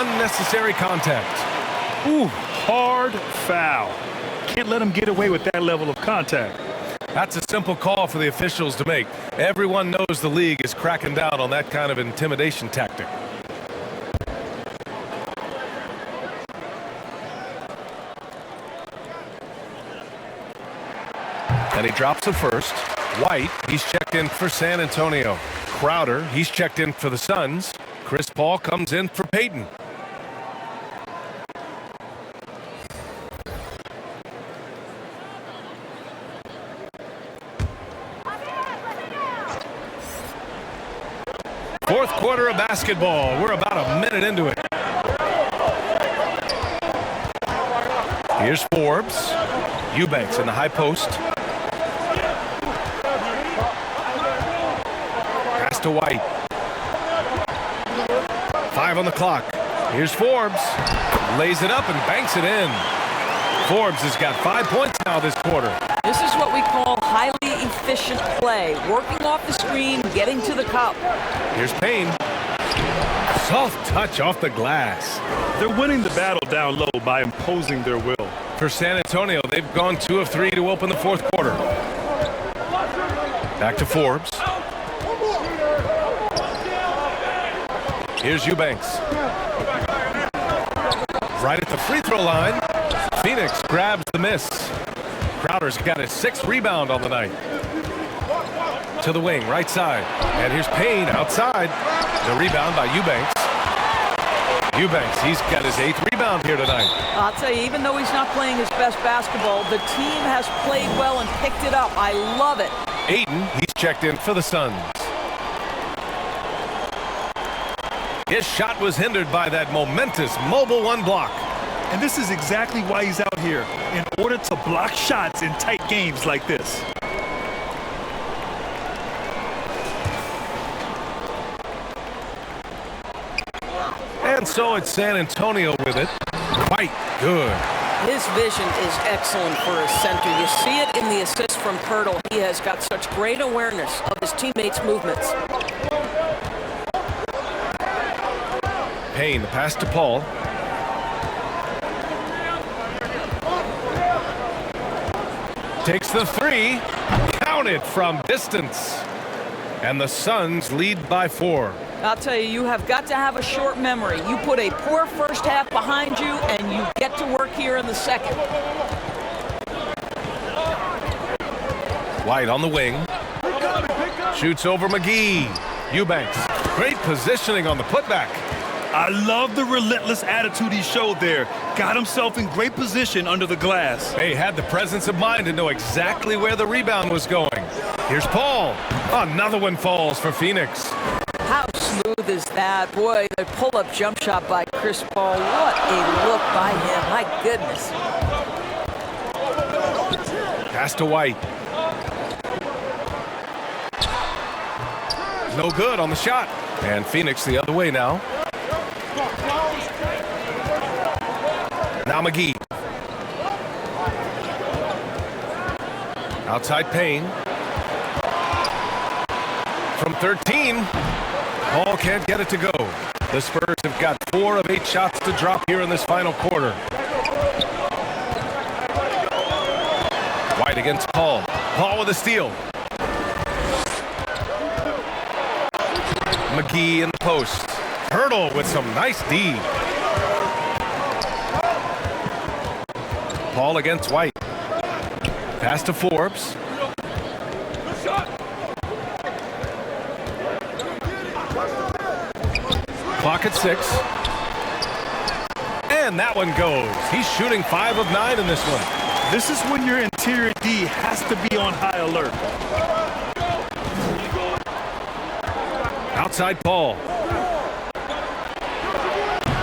Unnecessary contact. Ooh, hard foul. Can't let him get away with that level of contact. That's a simple call for the officials to make. Everyone knows the league is cracking down on that kind of intimidation tactic. And he drops it first. White, he's checked in for San Antonio. Crowder, he's checked in for the Suns. Chris Paul comes in for Payton. Fourth quarter of basketball. We're about a minute into it. Here's Forbes. Eubanks in the high post. Pass to White. 5 on the clock. Here's Forbes. Lays it up and banks it in. Forbes has got 5 points now this quarter. This is what we call highly efficient play. Working off the screen, getting to the cup. Here's Payne. Soft touch off the glass. They're winning the battle down low by imposing their will. For San Antonio, they've gone 2 of 3 to open the fourth quarter. Back to Forbes. Here's Eubanks. Right at the free throw line. Phoenix grabs the miss. Crowder's got his 6th rebound on the night. To the wing, right side. And here's Payne outside. The rebound by Eubanks. Eubanks, he's got his 8th rebound here tonight. I'll tell you, even though he's not playing his best basketball, the team has played well and picked it up. I love it. Ayton, he's checked in for the Suns. His shot was hindered by that momentous mobile 1 block. And this is exactly why he's out here, in order to block shots in tight games like this. And so it's San Antonio with it. Quite good. His vision is excellent for a center. You see it in the assist from Pirtle. He has got such great awareness of his teammates' movements. Payne, the pass to Paul. Takes the 3. Counted from distance. And the Suns lead by 4. I'll tell you, you have got to have a short memory. You put a poor first half behind you, and you get to work here in the second. White on the wing. Shoots over McGee. Eubanks. Great positioning on the putback. I love the relentless attitude he showed there. Got himself in great position under the glass. He had the presence of mind to know exactly where the rebound was going. Here's Paul. Another one falls for Phoenix. How smooth is that? Boy, the pull-up jump shot by Chris Paul. What a look by him. My goodness. Pass to White. No good on the shot. And Phoenix the other way now. Now McGee. Outside Payne. From 13. Paul can't get it to go. The Spurs have got 4 of 8 shots to drop here in this final quarter. White against Paul. Paul with a steal. McGee in the post. Hurdle with some nice D. Paul against White. Pass to Forbes. Clock at 6. And that one goes. He's shooting 5 of 9 in this one. This is when your interior D has to be on high alert. Outside Paul.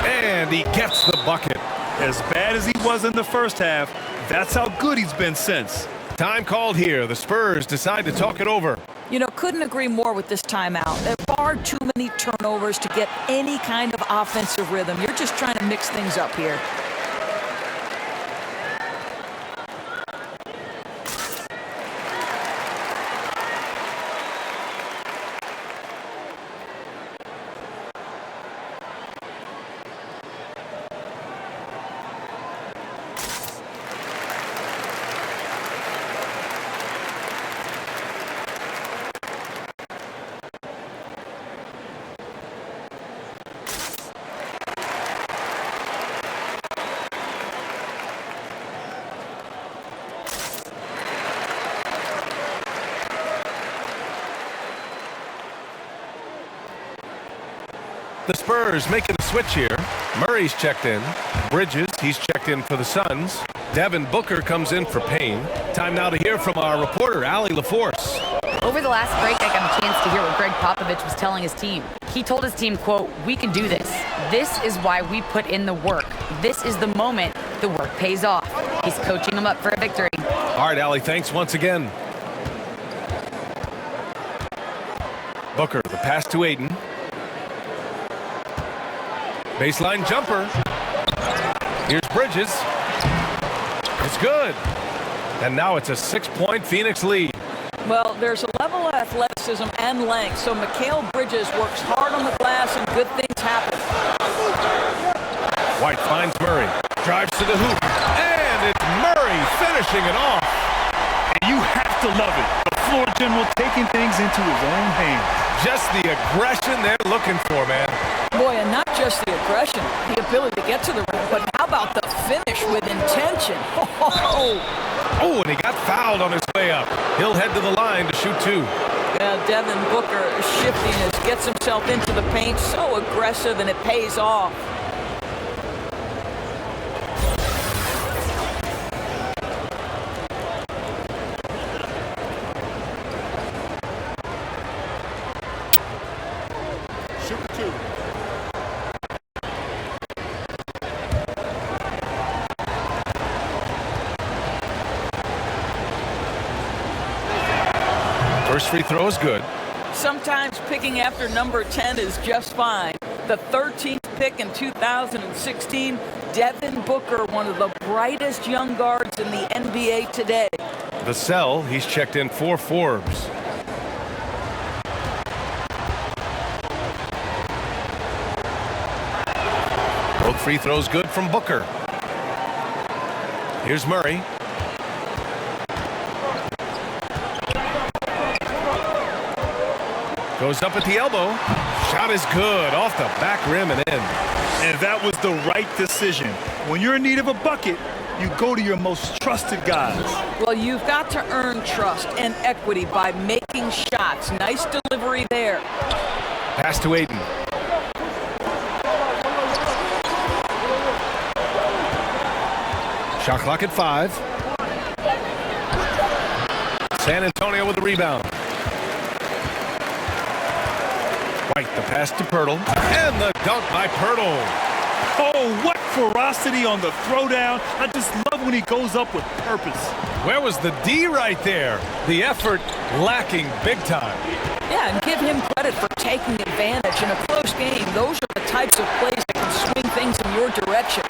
And he gets the bucket. As bad as he was in the first half, that's how good he's been since. Time called here. The Spurs decide to talk it over. You know, couldn't agree more with this timeout. There are far too many turnovers to get any kind of offensive rhythm. You're just trying to mix things up here. The Spurs making a switch here. Murray's checked in. Bridges, he's checked in for the Suns. Devin Booker comes in for Payne. Time now to hear from our reporter, Allie LaForce. Over the last break, I got a chance to hear what Greg Popovich was telling his team. He told his team, quote, "We can do this. This is why we put in the work. This is the moment the work pays off." He's coaching them up for a victory. All right, Allie, thanks once again. Booker, the pass to Ayton. Baseline jumper. Here's Bridges. It's good. And now it's a 6-point Phoenix lead. Well, there's a level of athleticism and length, so Mikal Bridges works hard on the glass and good things happen. White finds Murray. Drives to the hoop. And it's Murray finishing it off. And you have to love it. The floor general taking things into his own hands. Just the aggression they're looking for, man. Boy, and not just the aggression, the ability to get to the rim, but how about the finish with intention? Oh, and he got fouled on his way up. He'll head to the line to shoot 2. Yeah, Devin Booker shiftiness gets himself into the paint, so aggressive, and it pays off. Shoot 2. First free throw is good. Sometimes picking after number 10 is just fine. The 13th pick in 2016, Devin Booker, one of the brightest young guards in the NBA today. Vassell, he's checked in for Forbes. Both free throws good from Booker. Here's Murray. Goes up at the elbow. Shot is good. Off the back rim and in. And that was the right decision. When you're in need of a bucket, you go to your most trusted guys. Well, you've got to earn trust and equity by making shots. Nice delivery there. Pass to Ayton. Shot clock at 5. San Antonio with the rebound. White, the pass to Pirtle. And the dunk by Pirtle. Oh, what ferocity on the throwdown. I just love when he goes up with purpose. Where was the D right there? The effort lacking big time. Yeah, and give him credit for taking advantage in a close game. Those are the types of plays that can swing things in your direction.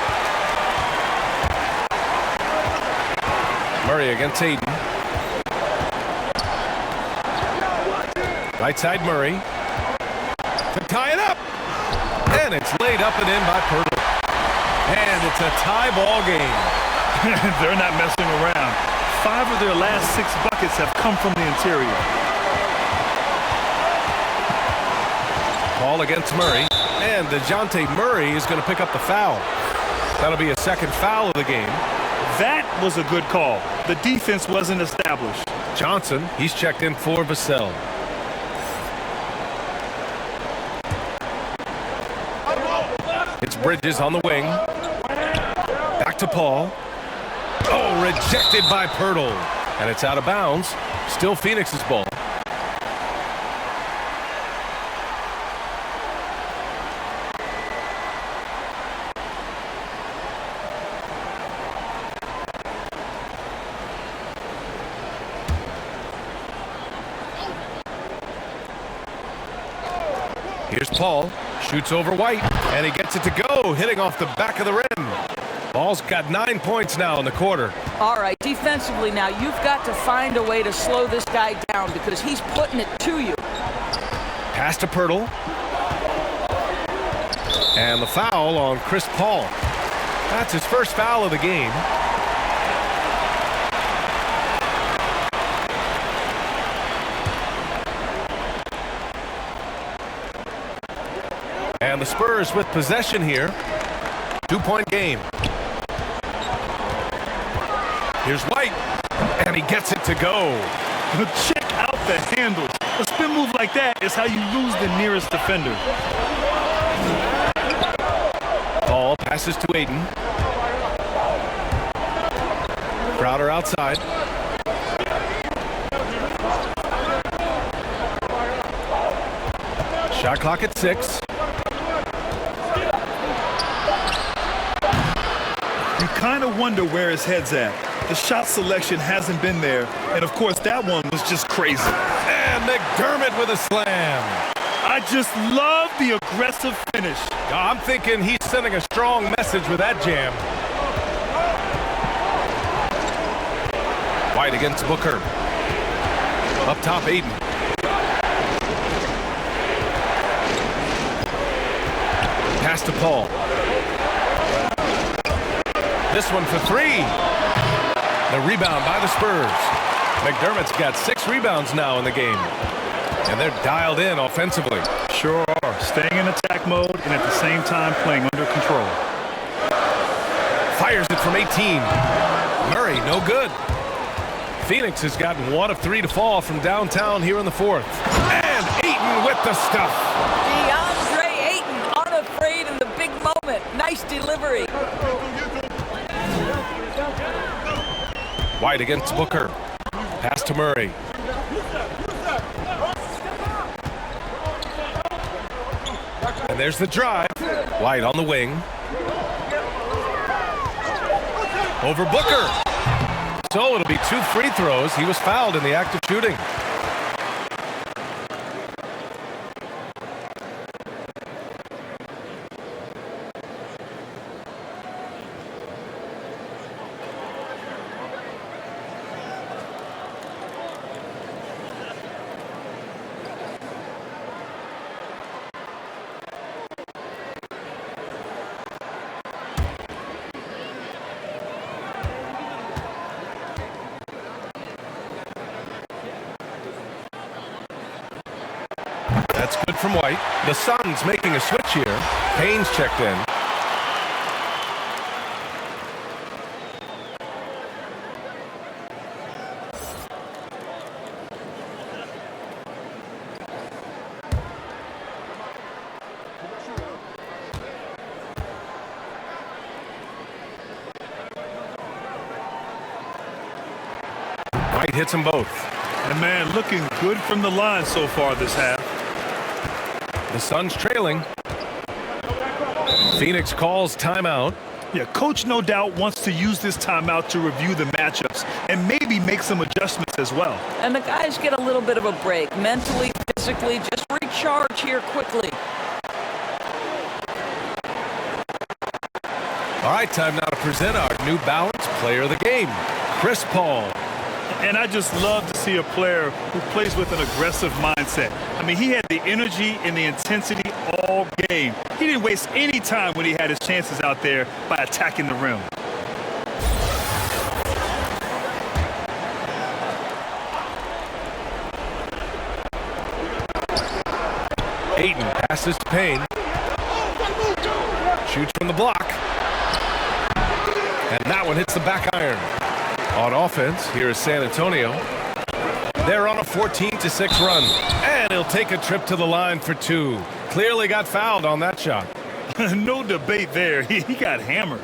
Murray against Ayton. Right side Murray. To tie it up. And it's laid up and in by Pirtle. And it's a tie ball game. They're not messing around. 5 of their last 6 buckets have come from the interior. Ball against Murray. And DeJounte Murray is going to pick up the foul. That'll be a second foul of the game. That was a good call. The defense wasn't established. Johnson, he's checked in for Vassell. It's Bridges on the wing. Back to Paul. Oh, rejected by Pirtle. And it's out of bounds. Still Phoenix's ball. Here's Paul. Shoots over White, and he gets it to go, hitting off the back of the rim. Ball's got 9 points now in the quarter. All right, defensively now, you've got to find a way to slow this guy down because he's putting it to you. Pass to Pirtle. And the foul on Chris Paul. That's his first foul of the game. And the Spurs with possession here. 2-point game. Here's White. And he gets it to go. Check out the handles. A spin move like that is how you lose the nearest defender. Paul passes to Ayton. Crowder outside. Shot clock at 6. You kind of wonder where his head's at. The shot selection hasn't been there. And, of course, that one was just crazy. And McDermott with a slam. I just love the aggressive finish. I'm thinking he's sending a strong message with that jam. White against Booker. Up top, Ayton. Pass to Paul. This one for 3. The rebound by the Spurs. McDermott's got 6 rebounds now in the game. And they're dialed in offensively. Sure are. Staying in attack mode and at the same time playing under control. Fires it from 18. Murray, no good. Phoenix has gotten 1 of 3 to fall from downtown here in the 4th. And Ayton with the stuff. Deandre Ayton unafraid in the big moment. Nice delivery. White against Booker. Pass to Murray. And there's the drive. White on the wing. Over Booker. So it'll be 2 free throws. He was fouled in the act of shooting. That's good from White. The Suns making a switch here. Payne's checked in. White hits them both. And, man, looking good from the line so far this half. The Suns trailing. Phoenix calls timeout. Yeah, coach no doubt wants to use this timeout to review the matchups and maybe make some adjustments as well. And the guys get a little bit of a break. Mentally, physically, just recharge here quickly. All right, time now to present our New Balance Player of the Game, Chris Paul. And I just love to see a player who plays with an aggressive mindset. I mean, he had the energy and the intensity all game. He didn't waste any time when he had his chances out there by attacking the rim. Ayton passes to Payne. Shoots from the block. And that one hits the back iron. On offense, here is San Antonio. They're on a 14-6 run. And he'll take a trip to the line for 2. Clearly got fouled on that shot. No debate there. He got hammered.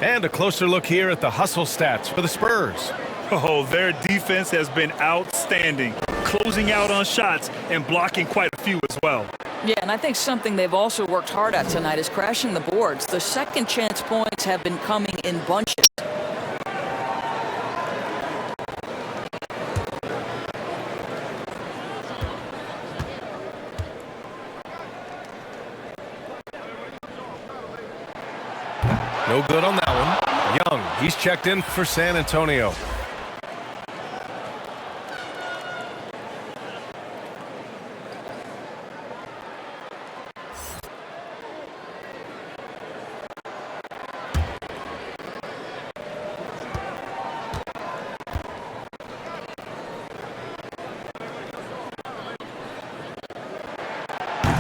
And a closer look here at the hustle stats for the Spurs. Oh, their defense has been outstanding, closing out on shots and blocking quite a few as well. Yeah, and I think something they've also worked hard at tonight is crashing the boards. The second chance points have been coming in bunches. No good on that one. Young, he's checked in for San Antonio.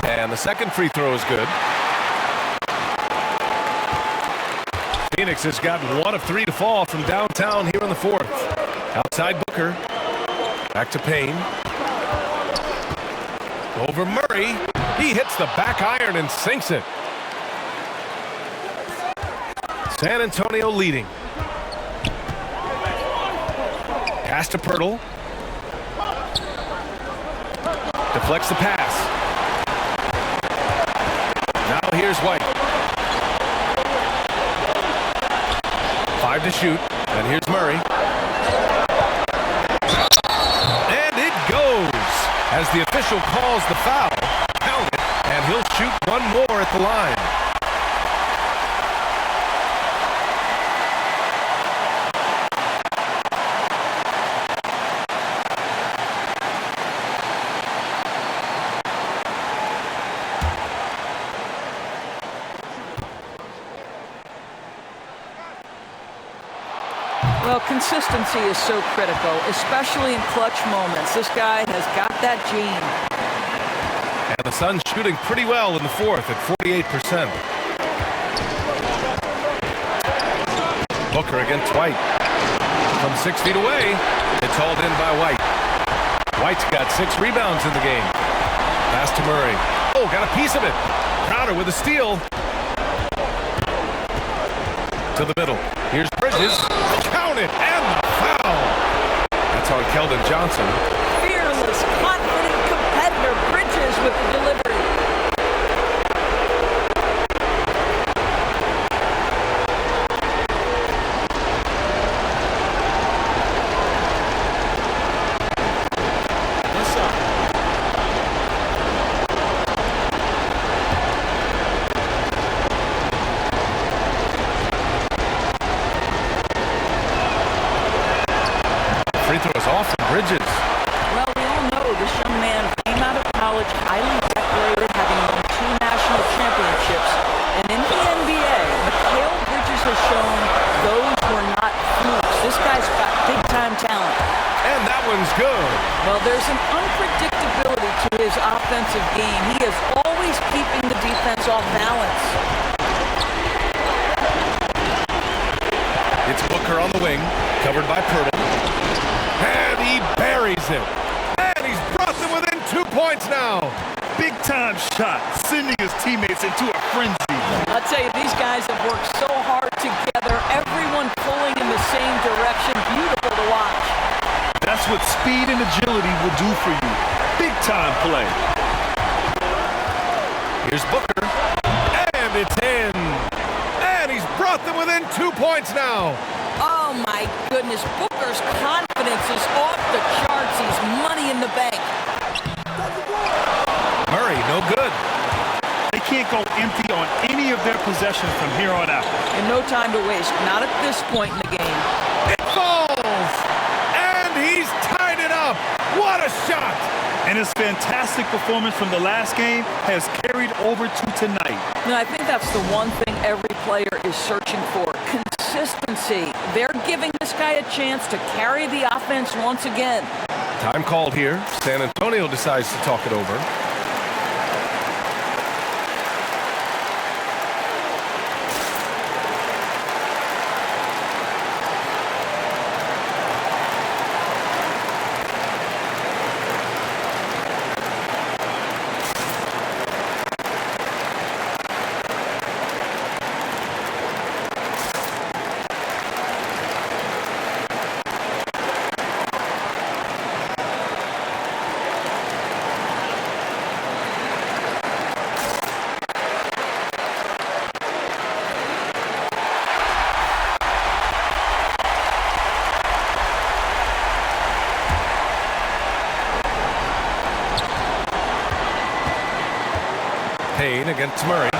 And the second free throw is good. Phoenix has gotten 1 of 3 to fall from downtown here in the 4th. Outside Booker. Back to Payne. Over Murray. He hits the back iron and sinks it. San Antonio leading. Pass to Pirtle. Deflects the pass. here's White. 5 to shoot, and here's Murray. And it goes as the official calls the foul. Count it, and he'll shoot one more at the line. Well, consistency is so critical, especially in clutch moments. This guy has got that gene. And the Suns shooting pretty well in the fourth at 48%. Booker against White. From 6 feet away, it's hauled in by White. White's got 6 rebounds in the game. Pass to Murray. Oh, got a piece of it. Crowder with a steal. To the middle. Here's Bridges. Count it, and the foul. That's on Keldon Johnson. Fearless, confident competitor. Bridges with the delivery. Free throws off from Bridges. Well, we all know this young man came out of college highly decorated, having won 2 national championships. And in the NBA, Mikal Bridges has shown those were not flukes. This guy's got big-time talent. And that one's good. Well, there's an unpredictability to his offensive game. He is always keeping the defense off balance. It's Booker on the wing, covered by Pirtle. And he buries it. And he's brought them within 2 points now. Big-time shot, sending his teammates into a frenzy. I'll tell you, these guys have worked so hard together. Everyone pulling in the same direction. Beautiful to watch. That's what speed and agility will do for you. Big-time play. Here's Booker. And it's in. And he's brought them within 2 points now. Oh my goodness, Booker's confidence is off the charts. He's money in the bank. Murray, no good. They can't go empty on any of their possessions from here on out. And no time to waste, not at this point in the game. It falls. And he's tied it up. What a shot. And his fantastic performance from the last game has carried over to tonight. And I think that's the one thing every player is searching for. Consistency. They're giving this guy a chance to carry the offense once again. Time called here. San Antonio decides to talk it over. Payne against Murray.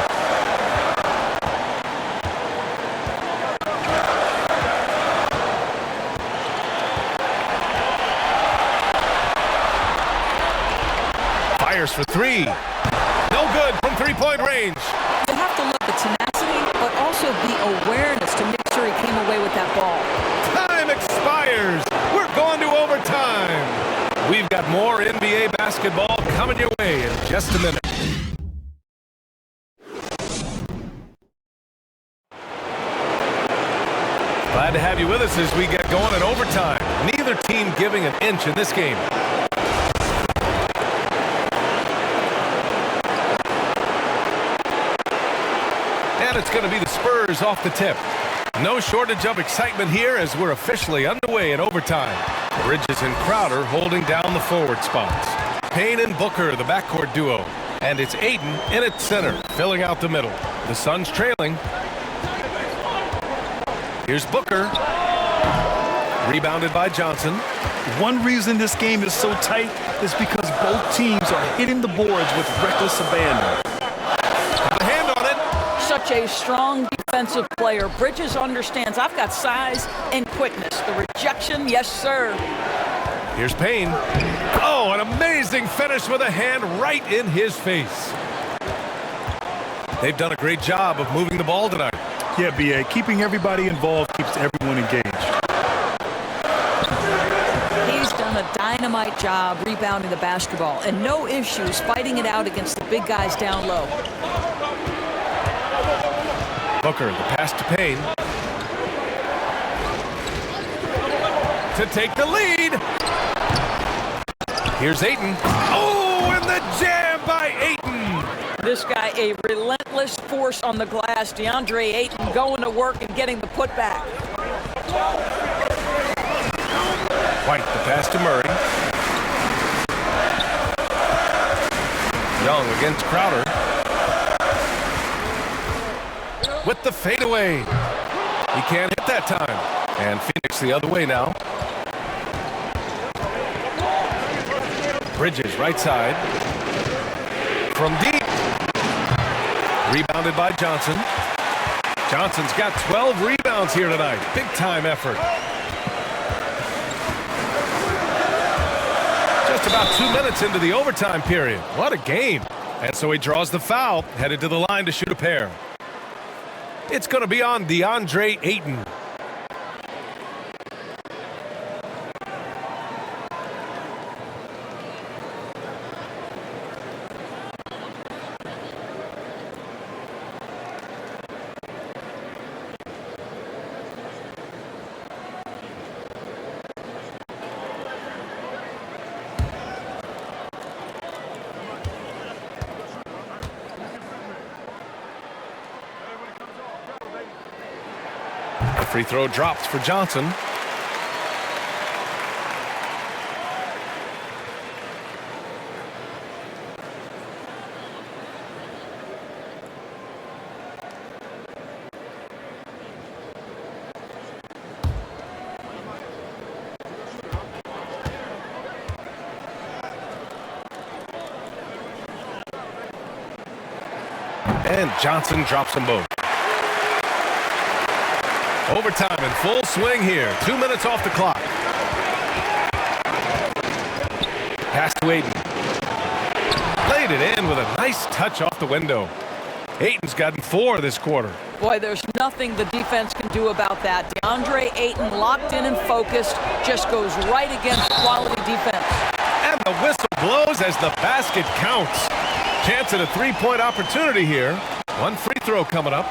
Fires for 3. No good from 3-point range. You have to look at tenacity, but also the awareness to make sure he came away with that ball. Time expires. We're going to overtime. We've got more NBA basketball coming your way in just a minute. Glad to have you with us as we get going in overtime. Neither team giving an inch in this game. And it's going to be the Spurs off the tip. No shortage of excitement here as we're officially underway in overtime. Bridges and Crowder holding down the forward spots. Payne and Booker, the backcourt duo. And it's Ayton in at center, filling out the middle. The Suns trailing. Here's Booker. Rebounded by Johnson. One reason this game is so tight is because both teams are hitting the boards with reckless abandon. Got a hand on it. Such a strong defensive player. Bridges understands I've got size and quickness. The rejection, yes, sir. Here's Payne. Oh, an amazing finish with a hand right in his face. They've done a great job of moving the ball tonight. Yeah, B.A., keeping everybody involved keeps everyone engaged. He's done a dynamite job rebounding the basketball and no issues fighting it out against the big guys down low. Booker, the pass to Payne. To take the lead. Here's Ayton. Oh, and the jam by Ayton. This guy, a relentless force on the glass. Deandre Ayton going to work and getting the putback. White, the pass to Murray. Young against Crowder. With the fadeaway. He can't hit that time. And Phoenix the other way now. Bridges, right side. From deep. Rebounded by Johnson. Johnson's got 12 rebounds here tonight. Big time effort. Just about 2 minutes into the overtime period. What a game. And so he draws the foul, headed to the line to shoot a pair. It's going to be on Deandre Ayton. Free throw drops for Johnson. And Johnson drops them both. Overtime in full swing here. 2 minutes off the clock. Pass to Ayton. Laid it in with a nice touch off the window. Ayton's gotten 4 this quarter. Boy, there's nothing the defense can do about that. Deandre Ayton locked in and focused, just goes right against quality defense. And the whistle blows as the basket counts. Chance at a three-point opportunity here. One free throw coming up.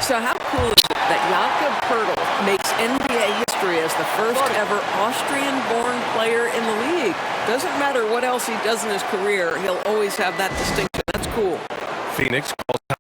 So how cool is it that Jakob Poeltl makes NBA history as the first ever Austrian-born player in the league? Doesn't matter what else he does in his career, he'll always have that distinction. That's cool. Phoenix calls timeout.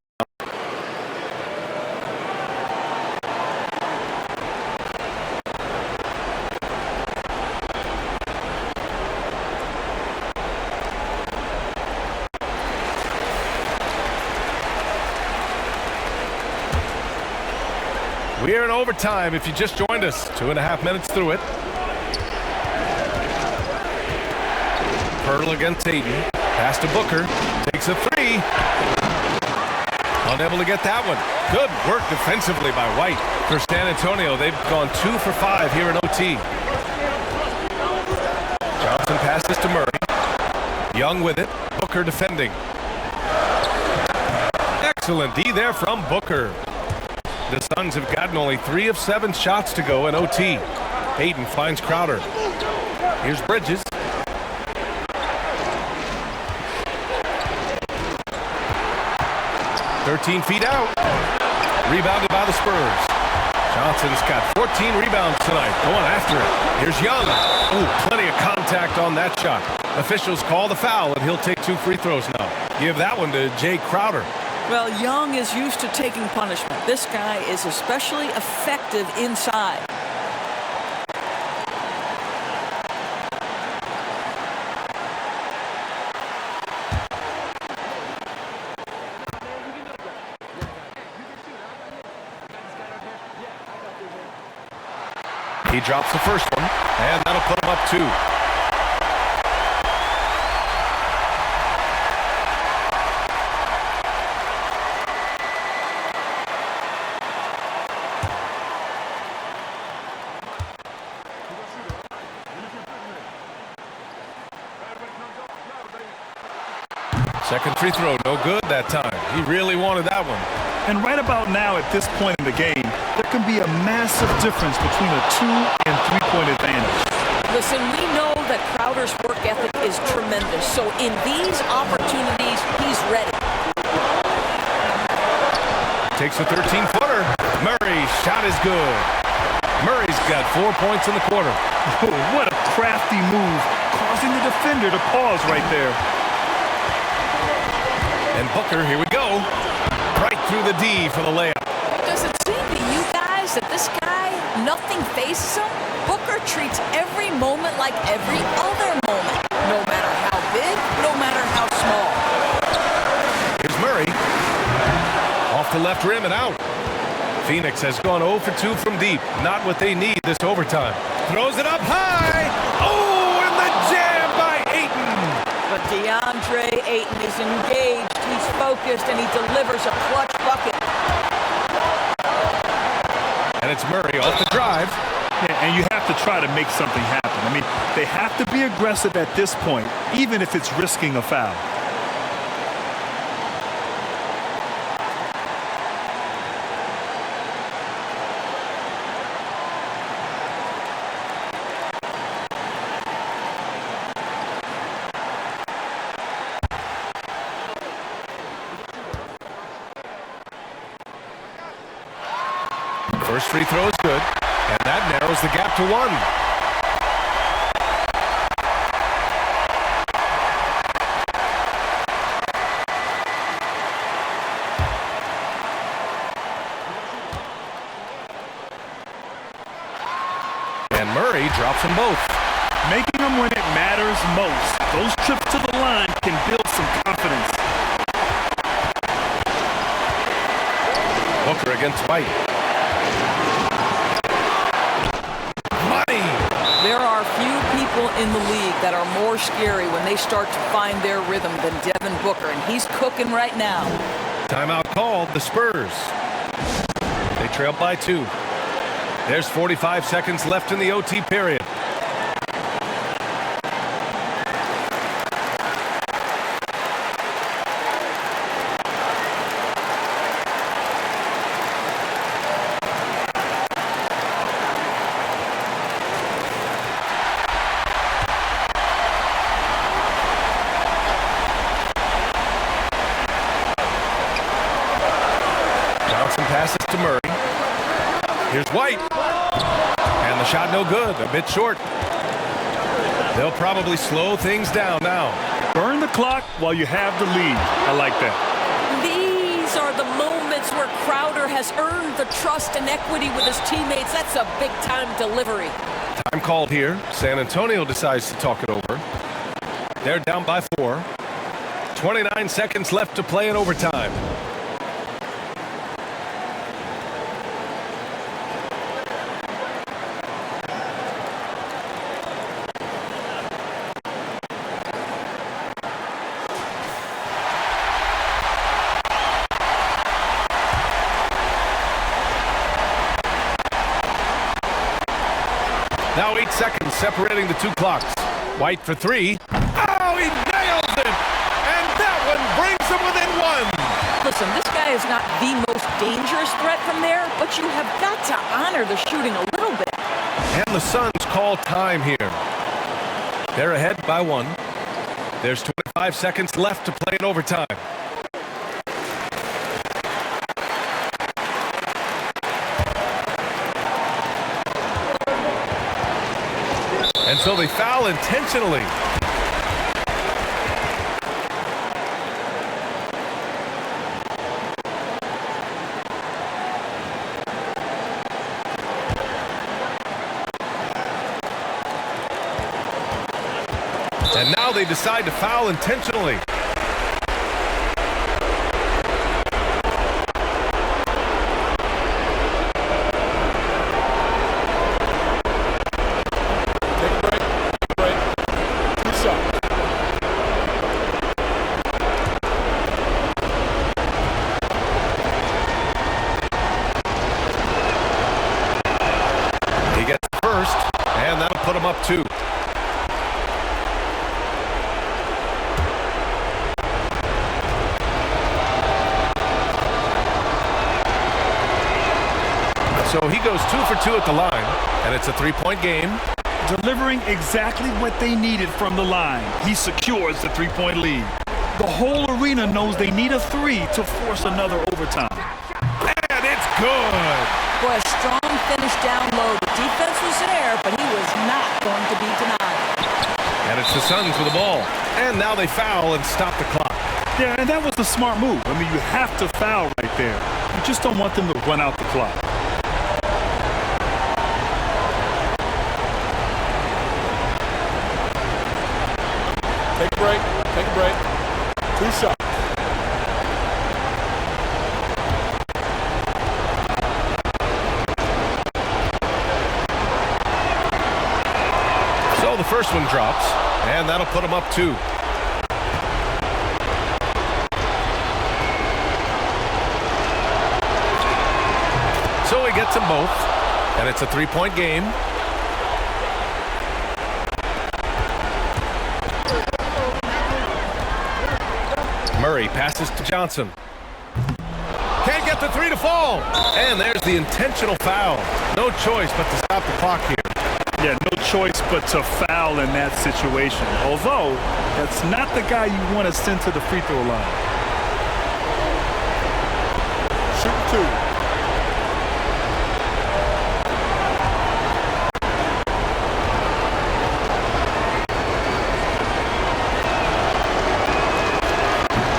We are in overtime if you just joined us. 2.5 minutes through it. Poeltl against Ayton. Pass to Booker. Takes a three. Unable to get that one. Good work defensively by White. For San Antonio, they've gone 2 for 5 here in OT. Johnson passes to Murray. Young with it. Booker defending. Excellent D there from Booker. The Suns have gotten only 3 of 7 shots to go in OT. Ayton finds Crowder. Here's Bridges. "13 feet out." Rebounded by the Spurs. Johnson's got 14 rebounds tonight. Going after it. Here's Young. Ooh, plenty of contact on that shot. Officials call the foul, and he'll take 2 free throws now. Give that one to Jay Crowder. Well, Young is used to taking punishment. This guy is especially effective inside. He drops the first one, and that'll put him up 2. Second free throw, no good that time. He really wanted that one. And right about now, at this point in the game, there can be a massive difference between a 2- and 3-point advantage. Listen, we know that Crowder's work ethic is tremendous. So in these opportunities, he's ready. Takes a 13-footer. Murray's shot is good. Murray's got 4 points in the quarter. Oh, what a crafty move, causing the defender to pause right there. And Booker, here we go. Right through the D for the layup. Does it seem to you guys that this guy, nothing faces him? Booker treats every moment like every other moment, no matter how big, no matter how small. Here's Murray. Off the left rim and out. Phoenix has gone 0 for 2 from deep. Not what they need this overtime. Throws it up high. Oh, and the jam by Ayton. But Deandre Ayton is engaged, he's focused, and he delivers a clutch bucket. And it's Murray off the drive. Yeah, and you have to try to make something happen. I mean, they have to be aggressive at this point, even if it's risking a foul. First free throw is good, and that narrows the gap to 1. And Murray drops them both. Making them when it matters most. Those trips to the line can build some confidence. Booker against White. There are few people in the league that are more scary when they start to find their rhythm than Devin Booker, and he's cooking right now. Timeout called, the Spurs. They trail by 2. There's 45 seconds left in the OT period. Passes to Murray. Here's White. And the shot no good. A bit short. They'll probably slow things down now. Burn the clock while you have the lead. I like that. These are the moments where Crowder has earned the trust and equity with his teammates. That's a big-time delivery. Time called here. San Antonio decides to talk it over. They're down by 4. 29 seconds left to play in overtime. Now 8 seconds separating the 2 clocks. White for 3. Oh, he nails it! And that one brings him within 1. Listen, this guy is not the most dangerous threat from there, but you have got to honor the shooting a little bit. And the Suns call time here. They're ahead by 1. There's 25 seconds left to play in overtime. So they foul intentionally. And now they decide to foul intentionally. Put him up 2. So he goes 2 for 2 at the line, and it's a 3-point game. Delivering exactly what they needed from the line. He secures the 3-point lead. The whole arena knows they need a 3 to force another overtime. And it's good. Boy, a strong finish down low. The defense was there, but he was not going to be denied. And it's the Suns with the ball. And now they foul and stop the clock. Yeah, and that was the smart move. I mean, you have to foul right there. You just don't want them to run out the clock. Take a break. Take a break. 2 shots. So the first one drops, and that'll put him up 2. So he gets them both, and it's a 3-point game. Murray passes to Johnson. Can't get the 3 to fall. And there's the intentional foul. No choice but to stop the clock here. Yeah, no choice but to foul in that situation. Although, that's not the guy you want to send to the free throw line. Shoot 2.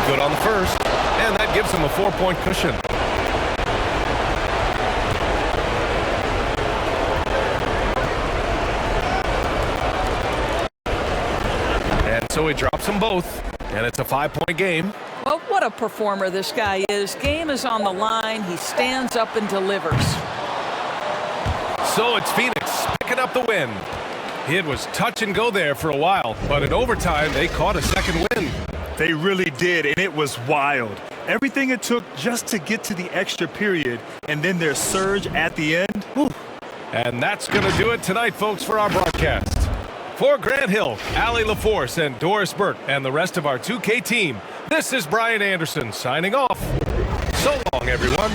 Good on the first, and that gives him a 4-point cushion. And so he drops them both, and it's a 5-point game. Well, what a performer this guy is. Game is on the line. He stands up and delivers. So it's Phoenix picking up the win. It was touch and go there for a while, but in overtime, they caught a second win. They really did, and it was wild. Everything it took just to get to the extra period, and then their surge at the end. Whew. And that's going to do it tonight, folks, for our broadcast. For Grant Hill, Allie LaForce, and Doris Burke, and the rest of our 2K team, this is Brian Anderson signing off. So long, everyone.